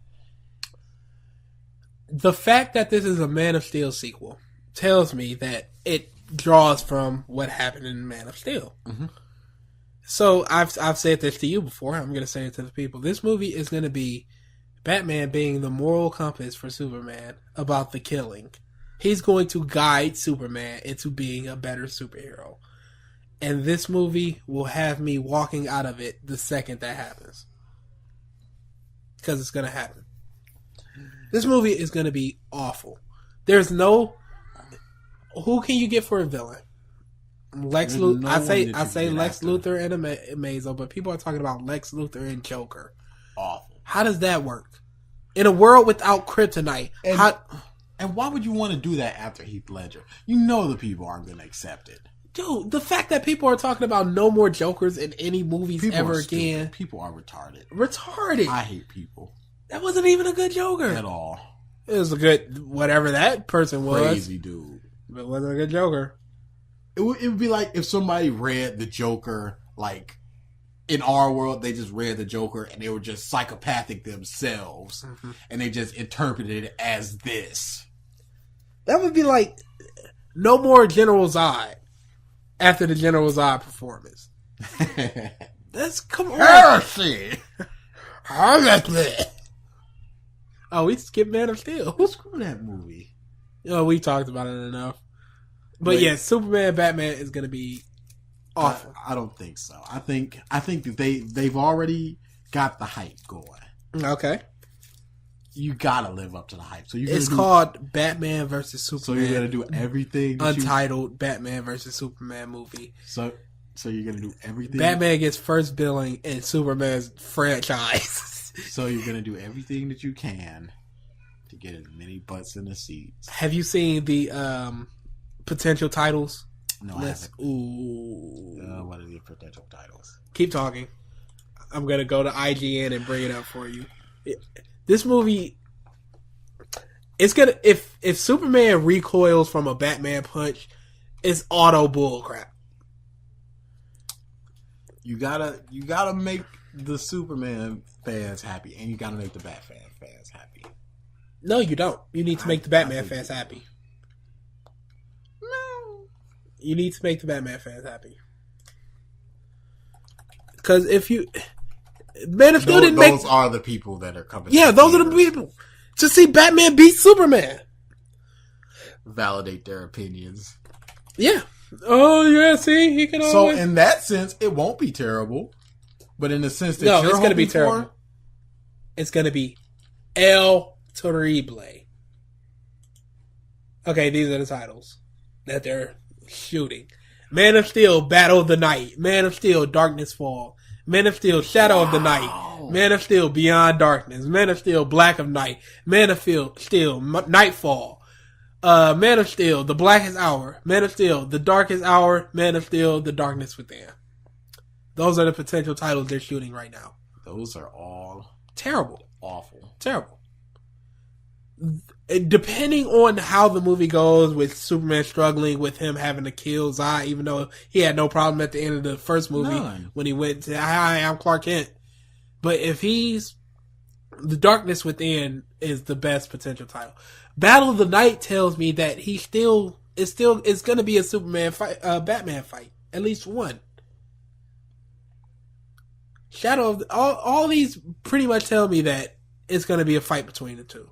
The fact that this is a Man of Steel sequel tells me that it draws from what happened in Man of Steel. Mm-hmm. So I've said this to you before. I'm going to say it to the people. This movie is going to be Batman being the moral compass for Superman about the killing. He's going to guide Superman into being a better superhero. And this movie will have me walking out of it the second that happens. Because it's going to happen. This movie is going to be awful. There's no... Who can you get for a villain? Lex Luthor. No, I say Lex Luthor and Amazo, but people are talking about Lex Luthor and Joker. Awful. How does that work? In a world without kryptonite, and why would you want to do that after Heath Ledger? You know the people aren't going to accept it. Dude, the fact that people are talking about no more Jokers in any movies people ever again. People are retarded. Retarded. I hate people. That wasn't even a good Joker. At all. It was a good, whatever that person was. Crazy dude. But it wasn't a good Joker. It would be like if somebody read the Joker, like, in our world, they just read the Joker and they were just psychopathic themselves. Mm-hmm. And they just interpreted it as this. That would be like, no more General Zod after the General Zod performance. That's, come on. Heresy! Oh, we skipped Man of Steel. Screw that movie. Oh, we talked about it enough. But yeah, Superman, Batman is going to be awful. I don't think so. I think that they've already got the hype going. Okay. You gotta live up to the hype. So it's called Batman versus Superman. So you're gonna do everything. Untitled Batman versus Superman movie. So you're gonna do everything. Batman gets first billing in Superman's franchise. So you're gonna do everything that you can to get as many butts in the seats. Have you seen the potential titles? No, I haven't. Ooh. What are the potential titles? Keep talking. I'm gonna go to IGN and bring it up for you. This movie, it's gonna if Superman recoils from a Batman punch, it's auto bullcrap. You gotta make the Superman fans happy, and you gotta make the Batman fans happy. No, you don't. You need to make the Batman fans happy. No, you need to make the Batman fans happy. Because if you Man of Steel didn't make... Those are the people that are coming. Yeah, those are the people. To see Batman beat Superman. Validate their opinions. Yeah. Oh, yeah, see? He can always... So, in that sense, it won't be terrible. But in the sense that it's going to be terrible. It's going to be El Terrible. Okay, these are the titles that they're shooting. Man of Steel, Battle of the Night. Man of Steel, Darkness Fall. Man of Steel, Shadow of the Night. Man of Steel, Beyond Darkness, Man of Steel, Black of Night, Man of Steel, Nightfall, Man of Steel, The Blackest Hour, Man of Steel, The Darkest Hour, Man of Steel, The Darkness Within. Those are the potential titles they're shooting right now. Those are all terrible. Awful. Terrible. Depending on how the movie goes, with Superman struggling with him having to kill Zod, even though he had no problem at the end of the first movie when he went to, hi, I'm Clark Kent. But if he's, The Darkness Within is the best potential title. Battle of the Night tells me that it's going to be a Superman fight, Batman fight. At least one. Shadow of all these pretty much tell me that it's going to be a fight between the two.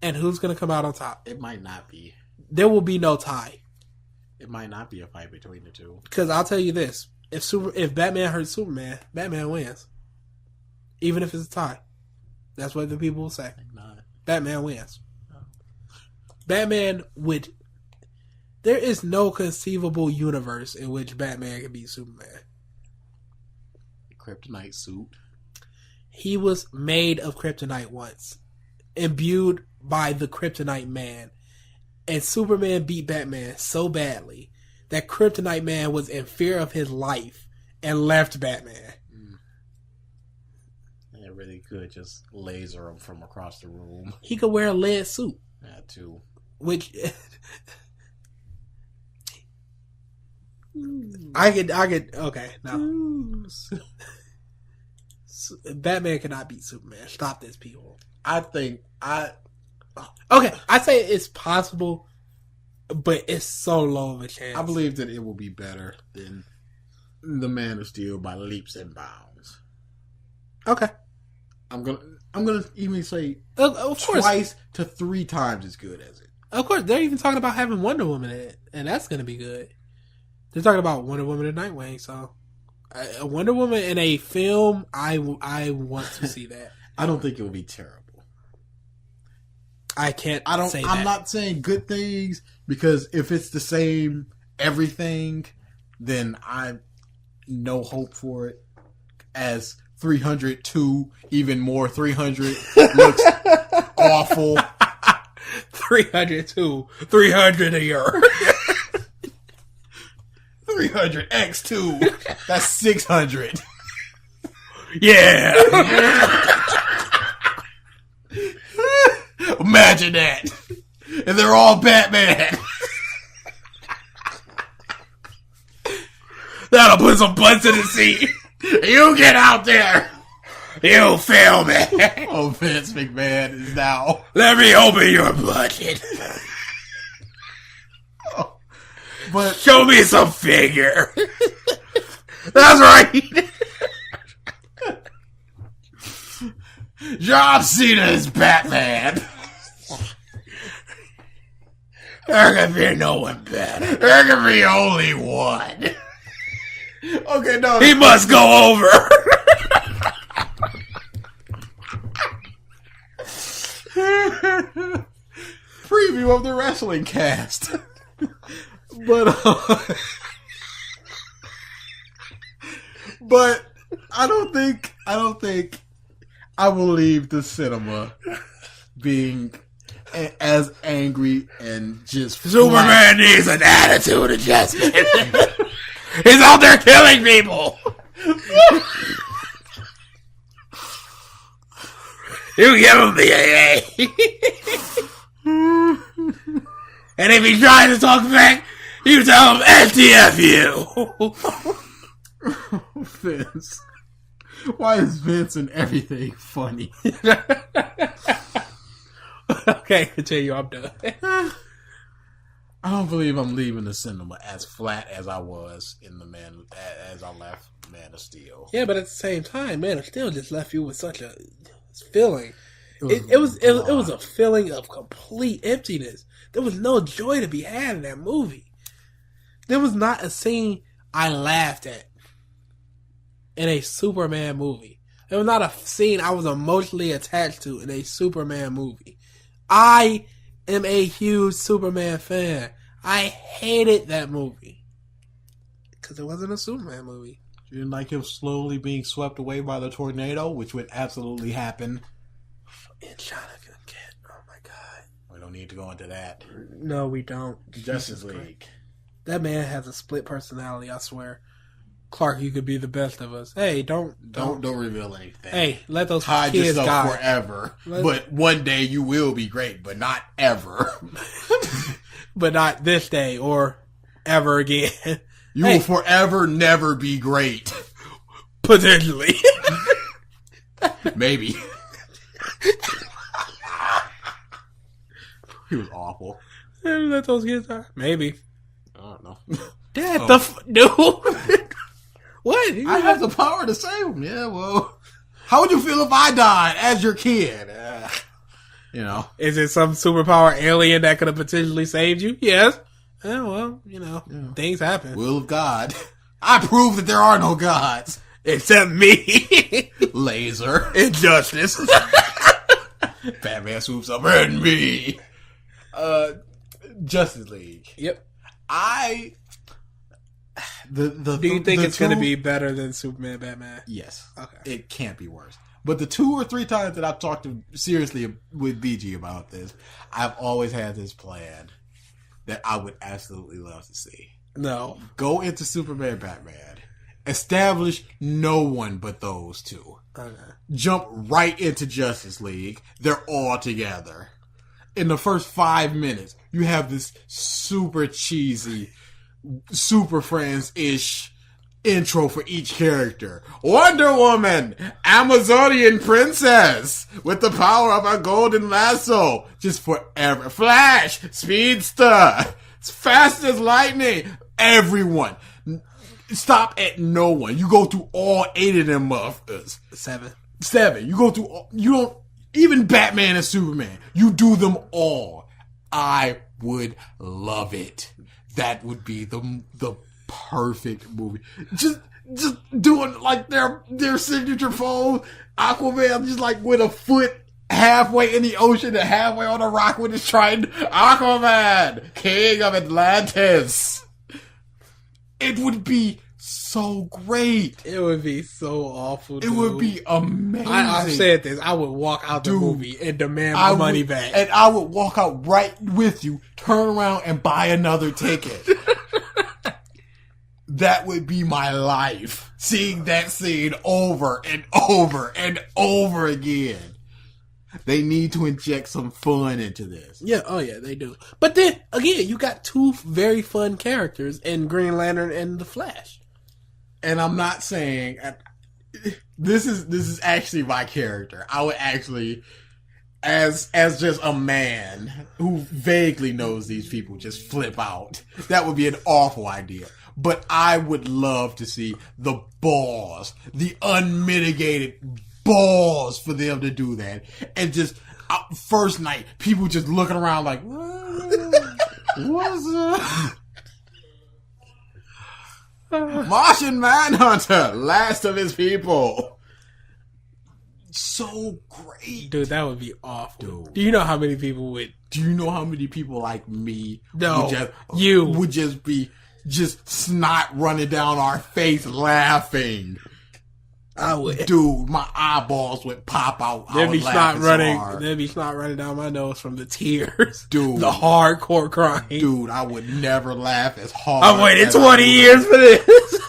And who's going to come out on top? It might not be. There will be no tie. It might not be a fight between the two. Because I'll tell you this. If Batman hurts Superman, Batman wins. Even if it's a tie. That's what the people will say. Batman wins. No. Batman would... There is no conceivable universe in which Batman can beat Superman. Kryptonite suit. He was made of kryptonite once. Imbued by the Kryptonite Man. And Superman beat Batman so badly that Kryptonite Man was in fear of his life and left Batman. And it really could just laser him from across the room. He could wear a lead suit. That too. Which... I could, okay, no. Batman cannot beat Superman. Stop this, people. Okay, I say it's possible, but it's so low of a chance. I believe that it will be better than the Man of Steel by leaps and bounds. Okay. I'm gonna even say of course, twice to 3 times as good as it. Of course, they're even talking about having Wonder Woman in it, and that's gonna be good. They're talking about Wonder Woman and Nightwing, so a Wonder Woman in a film, I want to see that. I don't think it will be terrible. I'm not saying good things, because if it's the same everything, then I no hope for it. As 302, even more 300 looks awful. 302, 300 a year. 300x2. That's 600. Yeah. Imagine that. And they're all Batman. That'll put some butts in the seat. You get out there. You film it. Oh, Vince McMahon is now. Let me open your budget. But show me some figure. That's right. John Cena is Batman. There can be no one better. There can be only one. Okay, no. He must go over. Preview of the wrestling cast. But I don't think I will leave the cinema being as angry and just Superman needs an attitude adjustment. He's out there killing people. You give him the AA. And if he tries to talk back, you tell him STFU. Vince. Why is Vince and everything funny? Okay, continue. I'm done. I don't believe I'm leaving the cinema as flat as I was as I left Man of Steel. Yeah, but at the same time, Man of Steel just left you with such a feeling. It was a feeling of complete emptiness. There was no joy to be had in that movie. There was not a scene I laughed at in a Superman movie. There was not a scene I was emotionally attached to in a Superman movie. I am a huge Superman fan. I hated that movie because it wasn't a Superman movie. You didn't like him slowly being swept away by the tornado, which would absolutely happen. In China again. Oh my god. We don't need to go into that. No, we don't. Justice League. That man has a split personality, I swear. Clark, you could be the best of us. Hey, don't reveal anything. Hey, let those hide kids yourself die forever. But one day you will be great, but not ever. But not this day or ever again. You will forever never be great. Potentially. Maybe. He was awful. Let those kids die. Maybe. I don't know. Dad, dude. What? I have the power to save him. Yeah, well. How would you feel if I died as your kid? You know. Is it some superpower alien that could have potentially saved you? Yes. Well, things happen. Will of God. I prove that there are no gods. Except me. Laser. Injustice. Batman swoops up and me. Justice League. Yep. Do you think it's going to be better than Superman, Batman? Yes. Okay. It can't be worse. But the 2 or 3 times that I've talked seriously with BG about this, I've always had this plan that I would absolutely love to see. No. Go into Superman, Batman. Establish no one but those two. Okay. Jump right into Justice League. They're all together. In the first 5 minutes, you have this super cheesy, Super Friends-ish intro for each character. Wonder Woman, Amazonian princess with the power of a golden lasso, just forever. Flash, speedster, fast as lightning. Everyone, stop at no one. You go through all 8 of them motherfuckers. 7. You go through. You don't even Batman and Superman. You do them all. I would love it. That would be the perfect movie. Just doing like their signature pose. Aquaman just like with a foot halfway in the ocean and halfway on a rock with his trident. Aquaman, King of Atlantis. It would be so great. It would be so awful. Dude. It would be amazing. I've said this. I would walk out the movie and demand my money back. And I would walk out right with you, turn around and buy another ticket. That would be my life. Seeing that scene over and over and over again. They need to inject some fun into this. Yeah, oh yeah, they do. But then, again, you got 2 very fun characters in Green Lantern and The Flash. And I'm not saying... This is actually my character. I would actually... As just a man who vaguely knows these people just flip out. That would be an awful idea. But I would love to see the balls, the unmitigated balls for them to do that. And just, first night, people just looking around like, what's up? Martian Manhunter, last of his people. So great. Dude, that would be awful. Dude. Do you know how many people would... Do you know how many people like me would just be snot running down our face laughing? I would. Dude, my eyeballs would pop out. There'd be snot running down my nose from the tears. Dude. The hardcore crying. Dude, I would never laugh as hard. I waited 20 years for this.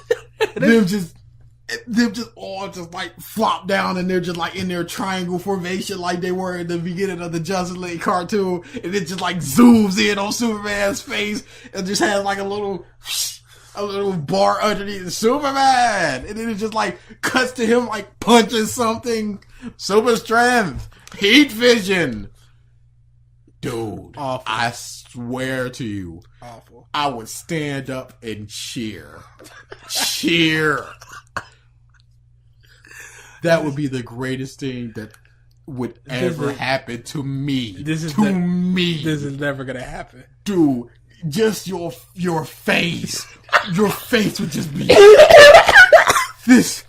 them just all just like flop down and they're just like in their triangle formation like they were in the beginning of the Justice League cartoon, and it just like zooms in on Superman's face and just has like a little bar underneath Superman, and then it just like cuts to him like punching something. Super strength, heat vision. Dude, awful. I swear to you, awful. I would stand up and cheer. That would be the greatest thing that would ever happen to me. This is never gonna happen. Dude, just your face. Your face would just be this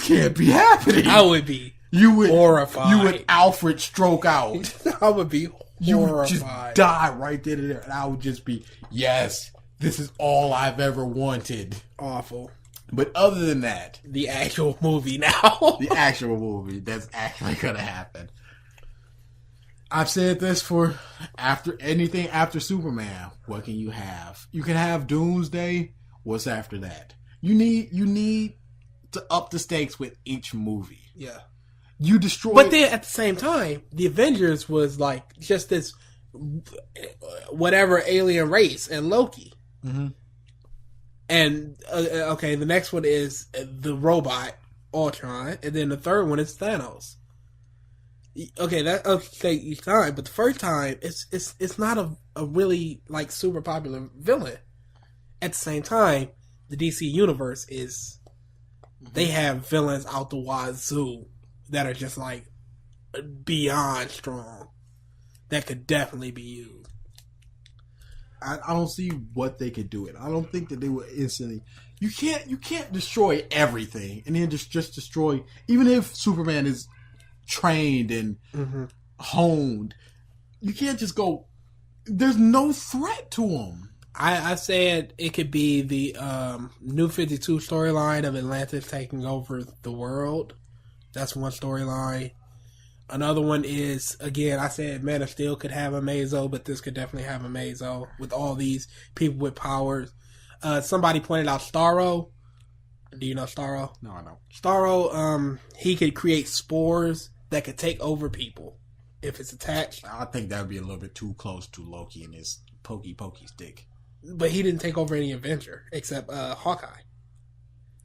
can't be happening. I would be horrified. You would Alfred stroke out. I would be horrified. You would just die right then and there. And I would just be, yes, this is all I've ever wanted. Awful. But other than that, the actual movie now. the actual movie that's actually gonna happen. I've said this for anything after Superman. What can you have? You can have Doomsday. What's after that? You need to up the stakes with each movie. Yeah. You destroy. But then at the same time, the Avengers was like just this whatever alien race and Loki. Mm-hmm. And okay, the next one is the robot Ultron, and then the third one is Thanos. Okay, that'll take each time, but the first time it's not a really like super popular villain. At the same time, the DC universe is they have villains out the wazoo that are just like beyond strong that could definitely be used. I don't see what they could do it. I don't think that they would instantly. You can't destroy everything and then just destroy. Even if Superman is trained and honed, you can't just go. There's no threat to him. I said it could be the New 52 storyline of Atlantis taking over the world. That's one storyline. Another one is, again, I said Man of Steel could have a Mazo, but this could definitely have a Mazo with all these people with powers. Somebody pointed out Starro. Do you know Starro? No, I don't. Starro, he could create spores that could take over people if it's attached. I think that would be a little bit too close to Loki and his pokey stick. But he didn't take over any Avenger except Hawkeye.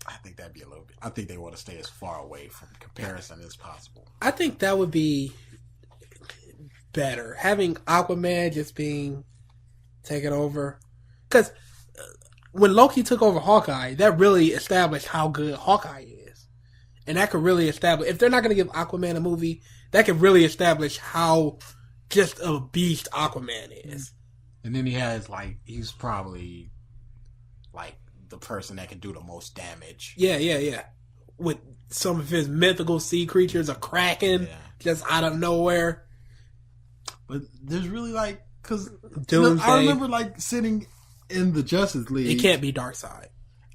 I think that'd be a little bit. I think they want to stay as far away from comparison as possible. I think that would be better. Having Aquaman just being taken over. Because when Loki took over Hawkeye, that really established how good Hawkeye is. And that could really establish, if they're not going to give Aquaman a movie, that could really establish how just a beast Aquaman is. And then he's probably like the person that can do the most damage. Yeah. With some of his mythical sea creatures, a kraken, just out of nowhere. But there's really because I remember sitting in the Justice League. It can't be Darkseid.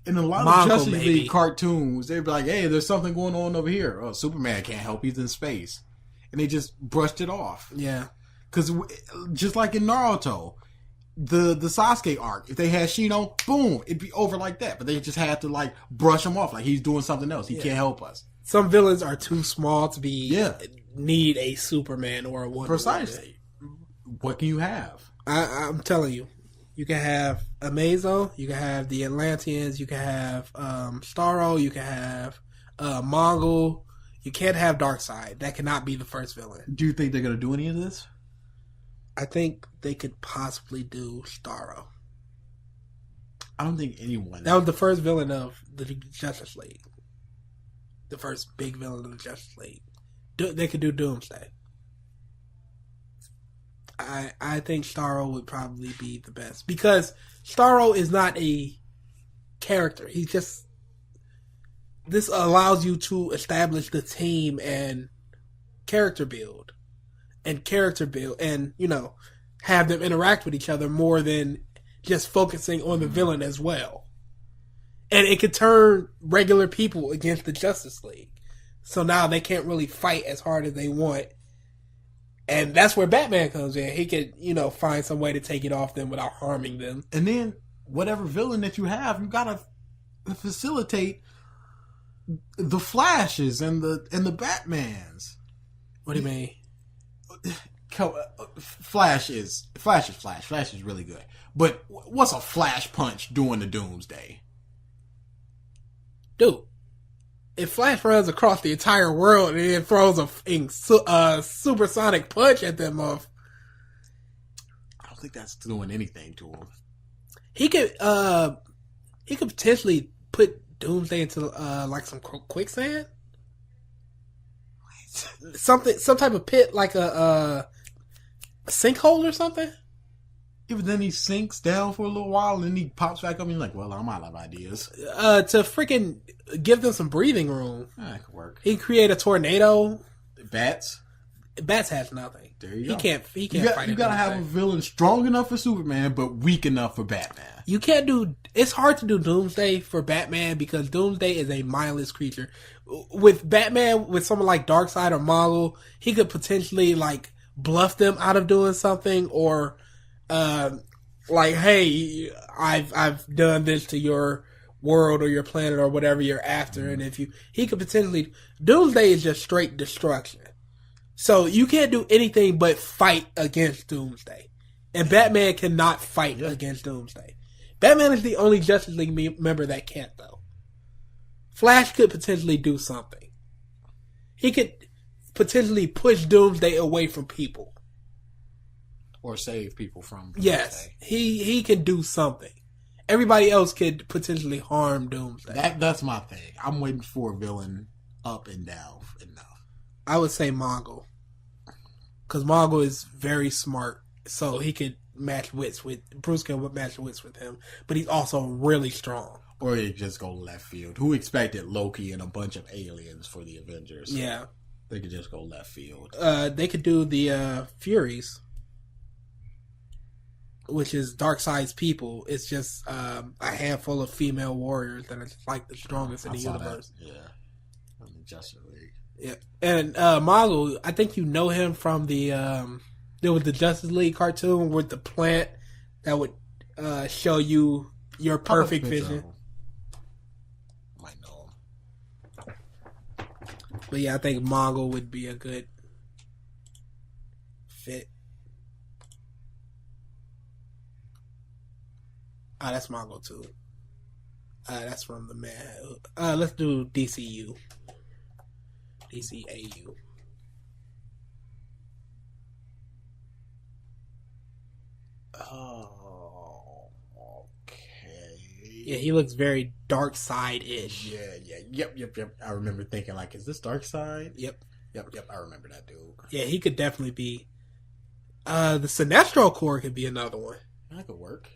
In a lot of Justice League cartoons, they'd be like, "Hey, there's something going on over here. Oh, Superman can't help; he's in space," and they just brushed it off. Yeah, because just like in Naruto. The Sasuke arc, if they had Shino, boom, it'd be over like that. But they just had to brush him off, he's doing something else. He can't help us. Some villains are too small to be need a Superman or a Wonder Woman. Precisely. What can you have? I'm telling you, you can have Amazo, you can have the Atlanteans, you can have Starro, you can have Mongol. You can't have Darkseid. That cannot be the first villain. Do you think they're going to do any of this? I think they could possibly do Starro. I don't think anyone. That was the first villain of the Justice League. The first big villain of the Justice League. They could do Doomsday. I think Starro would probably be the best. Because Starro is not a character. He's just... This allows you to establish the team and character build. And have them interact with each other more than just focusing on the villain as well. And it could turn regular people against the Justice League. So now they can't really fight as hard as they want. And that's where Batman comes in. He could, find some way to take it off them without harming them. And then whatever villain that you have, you gotta facilitate the Flashes and the Batmans. What do you mean? Flash is Flash. Flash is really good. But what's a Flash punch doing the Doomsday? Dude, if Flash runs across the entire world and then throws a supersonic punch at them off, I don't think that's doing anything to him. He could potentially put Doomsday into some quicksand. Some type of pit, like a sinkhole or something. Yeah, but then he sinks down for a little while and then he pops back up and you're like, well, I'm out of ideas. To freaking give them some breathing room. That could work. He create a tornado. Bats? Bats has nothing. There you He go. can't. He You can't fight. You gotta have a villain strong enough for Superman, but weak enough for Batman. You can't do. It's hard to do Doomsday for Batman because Doomsday is a mindless creature. With Batman, with someone like Darkseid or Mongul, he could potentially like bluff them out of doing something, or like, hey, I've done this to your world or your planet or whatever you're after, and if he could potentially. Doomsday is just straight destruction. So you can't do anything but fight against Doomsday. And Batman cannot fight against Doomsday. Batman is the only Justice League member that can't, though. Flash could potentially do something. He could potentially push Doomsday away from people. Or save people from Doomsday. Yes, he can do something. Everybody else could potentially harm Doomsday. That's my thing. I'm waiting for a villain up and down enough. I would say Mongul. Because Mongul is very smart, so he could match wits with... Bruce can match wits with him, but he's also really strong. Or he just go left field. Who expected Loki and a bunch of aliens for the Avengers? Yeah. They could just go left field. They could do the Furies, which is Darkseid's people. It's just a handful of female warriors that are like the strongest in the universe. That. Yeah. In the Justice League. Yeah. And Mongul, I think you know him from there was the Justice League cartoon with the plant that would show you your perfect vision. Might know him. But yeah, I think Mongul would be a good fit. That's Mongul too. That's from the man. Let's do DCU. DCAU. Oh, okay. Yeah, he looks very Darkseid-ish. Yep. I remember thinking, like, is this Darkseid? Yep. I remember that dude. Yeah, he could definitely be. The Sinestro Corps could be another one. That could work.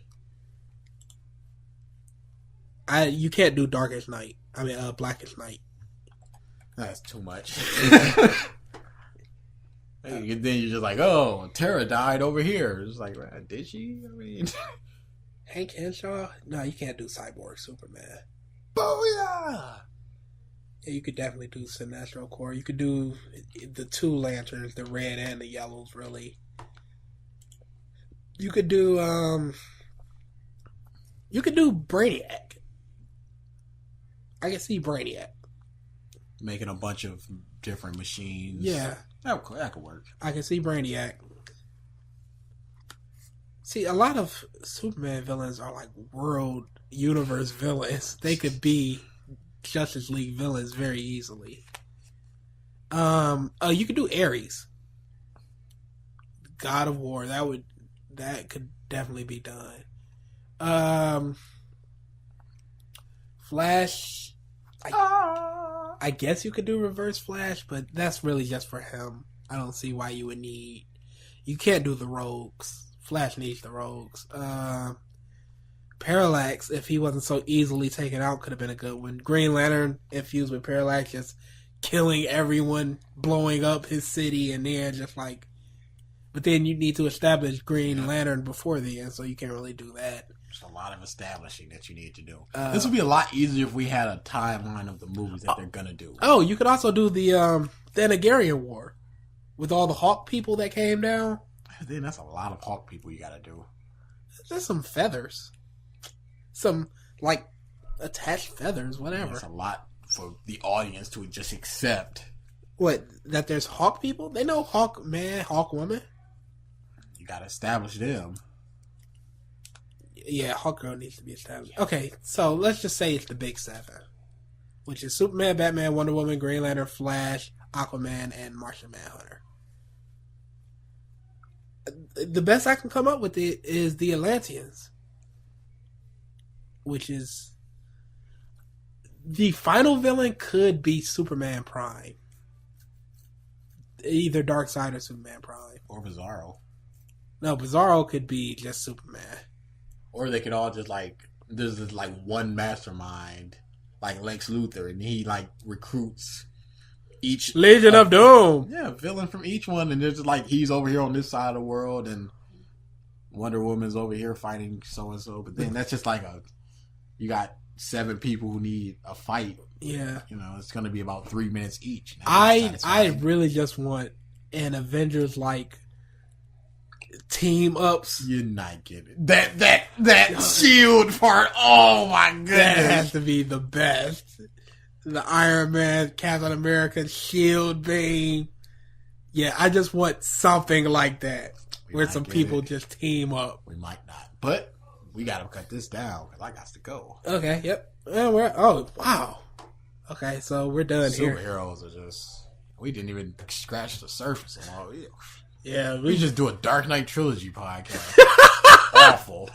You can't do Darkest Night. I mean, Blackest Night. That's too much. And then you're just like, oh, Tara died over here. It's like, did she? I mean, Hank Henshaw? No, you can't do Cyborg Superman. booyah! Yeah, you could definitely do Sinestro Corps. You could do the two lanterns, the red and the yellows, really. You could do Brainiac. I can see Brainiac. Making a bunch of different machines. Yeah. That could work. I can see Brainiac. See, a lot of Superman villains are like world universe villains. They could be Justice League villains very easily. You could do Ares. God of War. That could definitely be done. Flash. I guess you could do Reverse Flash, but that's really just for him. I don't see why you would need... You can't do the Rogues. Flash needs the Rogues. Parallax, if he wasn't so easily taken out, could have been a good one. Green Lantern, infused with Parallax, just killing everyone, blowing up his city, and then just like... But then you need to establish Green Lantern before the end, so you can't really do that. There's a lot of establishing that you need to do. This would be a lot easier if we had a timeline of the movies that they're gonna do. Oh, you could also do the Thanagarian War with all the Hawk people that came down. Then that's a lot of Hawk people you gotta do. There's some feathers, some like attached feathers, whatever. That's a lot for the audience to just accept. What, that there's Hawk people? They know Hawk man, Hawk woman. You gotta establish them. Yeah, Hawkgirl needs to be established. Okay, so let's just say it's the big seven, which is Superman, Batman, Wonder Woman, Green Lantern, Flash, Aquaman, and Martian Manhunter. The best I can come up with is the Atlanteans, which is the final villain could be Superman Prime, either Darkseid or Superman Prime, Or Bizarro. No, Bizarro could be just Superman. Or they could all just there's this one mastermind, like Lex Luthor, and he recruits each Legion of Doom. Yeah, villain from each one, and there's just like he's over here on this side of the world, and Wonder Woman's over here fighting so and so. But then that's just like you got 7 people who need a fight. Yeah, it's going to be about 3 minutes each. I really just want an Avengers like team ups. You're not getting that shield part. Oh my goodness, that has to be the best. The Iron Man, Captain America, Shield, Bane. Yeah, I just want something like that where some people just team up. We might not, but we got to cut this down because I got to go. Okay, yep. Wow. Okay, so we're done here. Superheroes are just... We didn't even scratch the surface of all. Yeah, we just do a Dark Knight trilogy podcast. Awful.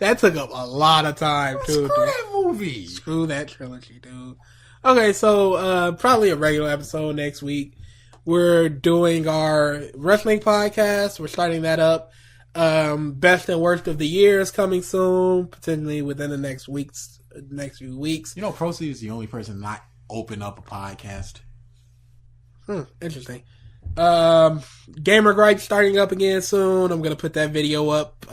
That took up a lot of time, too. Screw that movie. Screw that trilogy, dude. Okay, so probably a regular episode next week. We're doing our wrestling podcast. We're starting that up. Best and worst of the year is coming soon, potentially within the next few weeks. Proceed is the only person not open up a podcast. Interesting. Gamer Gripe starting up again soon. I'm gonna put that video up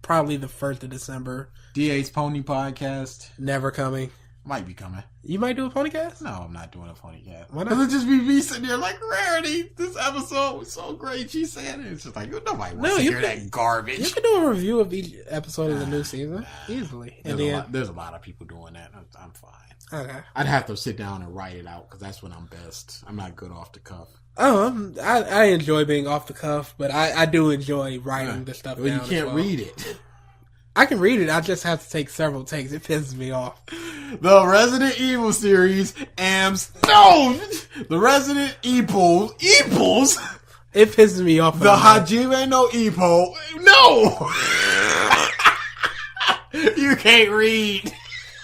probably the 1st of December. DA's Pony podcast Never coming. Might be coming. You might do a ponycast? No, I'm not doing a ponycast. Why not? Because it just be me sitting there like, Rarity, this episode was so great. She said it. It's just like, nobody wants to hear that garbage. You can do a review of each episode of the new season. Easily. There's a lot of people doing that. I'm fine. Okay. I'd have to sit down and write it out because that's when I'm best. I'm not good off the cuff. I enjoy being off the cuff, but I do enjoy writing the stuff down. You can't read it. I can read it. I just have to take several takes. It pisses me off. The Resident Evil series the Resident Evils. It pisses me off. The Hajime no Ippo. No! You can't read.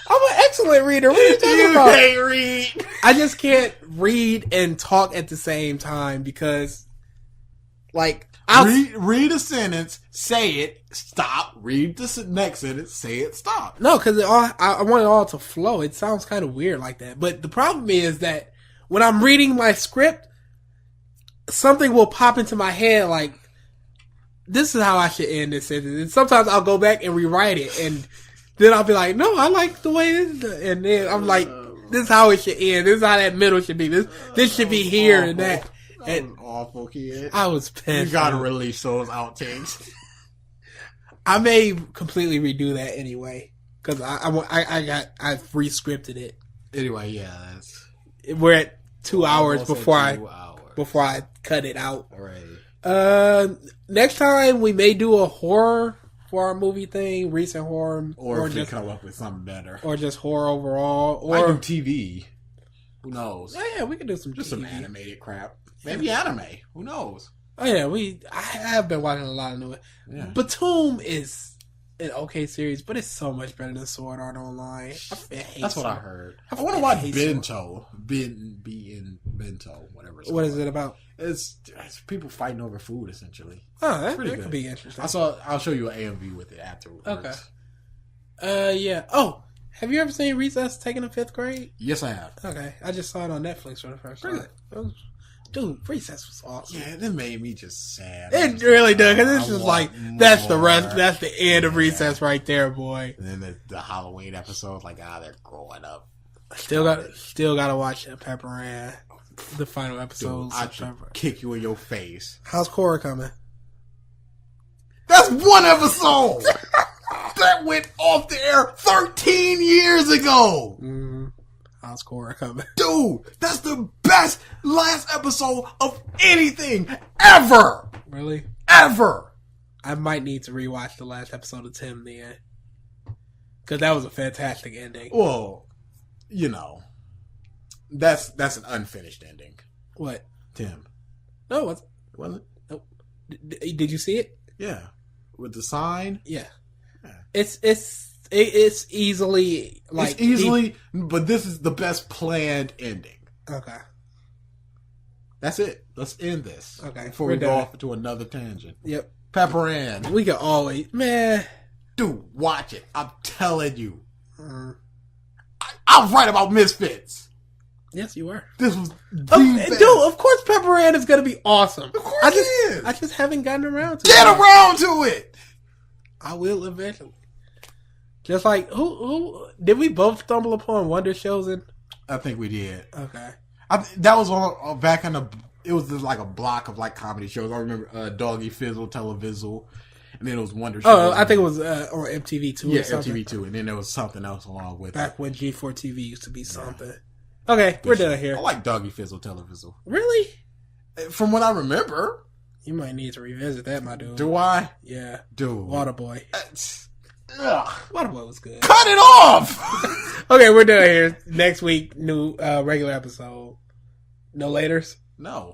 I'm an excellent reader. What are you talking about? You can't read. I just can't read and talk at the same time because, read a sentence, say it, stop. Read the next sentence, say it, stop. No, because I want it all to flow. It sounds kind of weird like that. But the problem is that when I'm reading my script, something will pop into my head like, this is how I should end this sentence. And sometimes I'll go back and rewrite it, and then I'll be like, no, I like the way this is. And then I'm like, this is how it should end. This is how that middle should be. This should be here and that. And awful kid. I was pissed. You gotta release those outtakes. I may completely redo that anyway because I've re-scripted it. Anyway, yeah, we're at 2 hours before I cut it out. All right. Next time we may do a horror for our movie thing, recent horror, or if just come up with something better, or just horror overall, or I do TV. Who knows? Yeah, we can do some some animated crap. Maybe anime. Who knows? Oh yeah, I have been watching a lot of new. Yeah. Batum is an okay series, but it's so much better than Sword Art Online. That's what I heard. I want to watch Bento. Bento, whatever. What is it about? It's people fighting over food, essentially. Oh, that could be interesting. I'll show you an AMV with it afterwards. Okay. Yeah. Oh, have you ever seen Recess taking a 5th grade? Yes, I have. Okay, I just saw it on Netflix for the first time. Dude, Recess was awesome. Yeah, that made me just sad. It really does, because it's just like, that's the rest, that's the end of Recess right there, boy. And then the Halloween episode, they're growing up. Still gotta watch Pepper Ann, the final episode. I should kick you in your face. How's Cora coming? That's one episode! That went off the air 13 years ago! Mm-hmm. How's Cora coming? Dude, that's the best last episode of anything ever! Really? Ever! I might need to rewatch the last episode of Tim then. Because that was a fantastic ending. Well, that's an unfinished ending. What? Tim. No, it wasn't. Wasn't it? Nope. Did you see it? Yeah. With the sign? Yeah. It's easily but this is the best planned ending. Okay. That's it. Let's end this. Okay. Before we go off into another tangent. Yep. Pepper Ann. We can always, dude, watch it. I'm telling you. I'll write about Misfits. Yes, you were. This was the best. Dude, of course Pepper Ann is going to be awesome. Of course it is. I just haven't gotten around to it. Get around to it. I will eventually. Just like, who did we both stumble upon Wonder Shows in? I think we did. Okay. That was on back in it was just like a block of like comedy shows. I remember Doggy Fizzle, Televizzle, and then it was Wonder Shows. Oh, I think it was on MTV2 Yeah, or something. MTV2, and then there was something else along with Back it. when G4 TV used to be something. Okay, we're done here. I like Doggy Fizzle, Televizzle. Really? From what I remember. You might need to revisit that, my dude. Do I? Yeah. Dude. Waterboy. Waterboy was good. Cut it off! Okay, we're done here. Next week, new regular episode. No laters? No.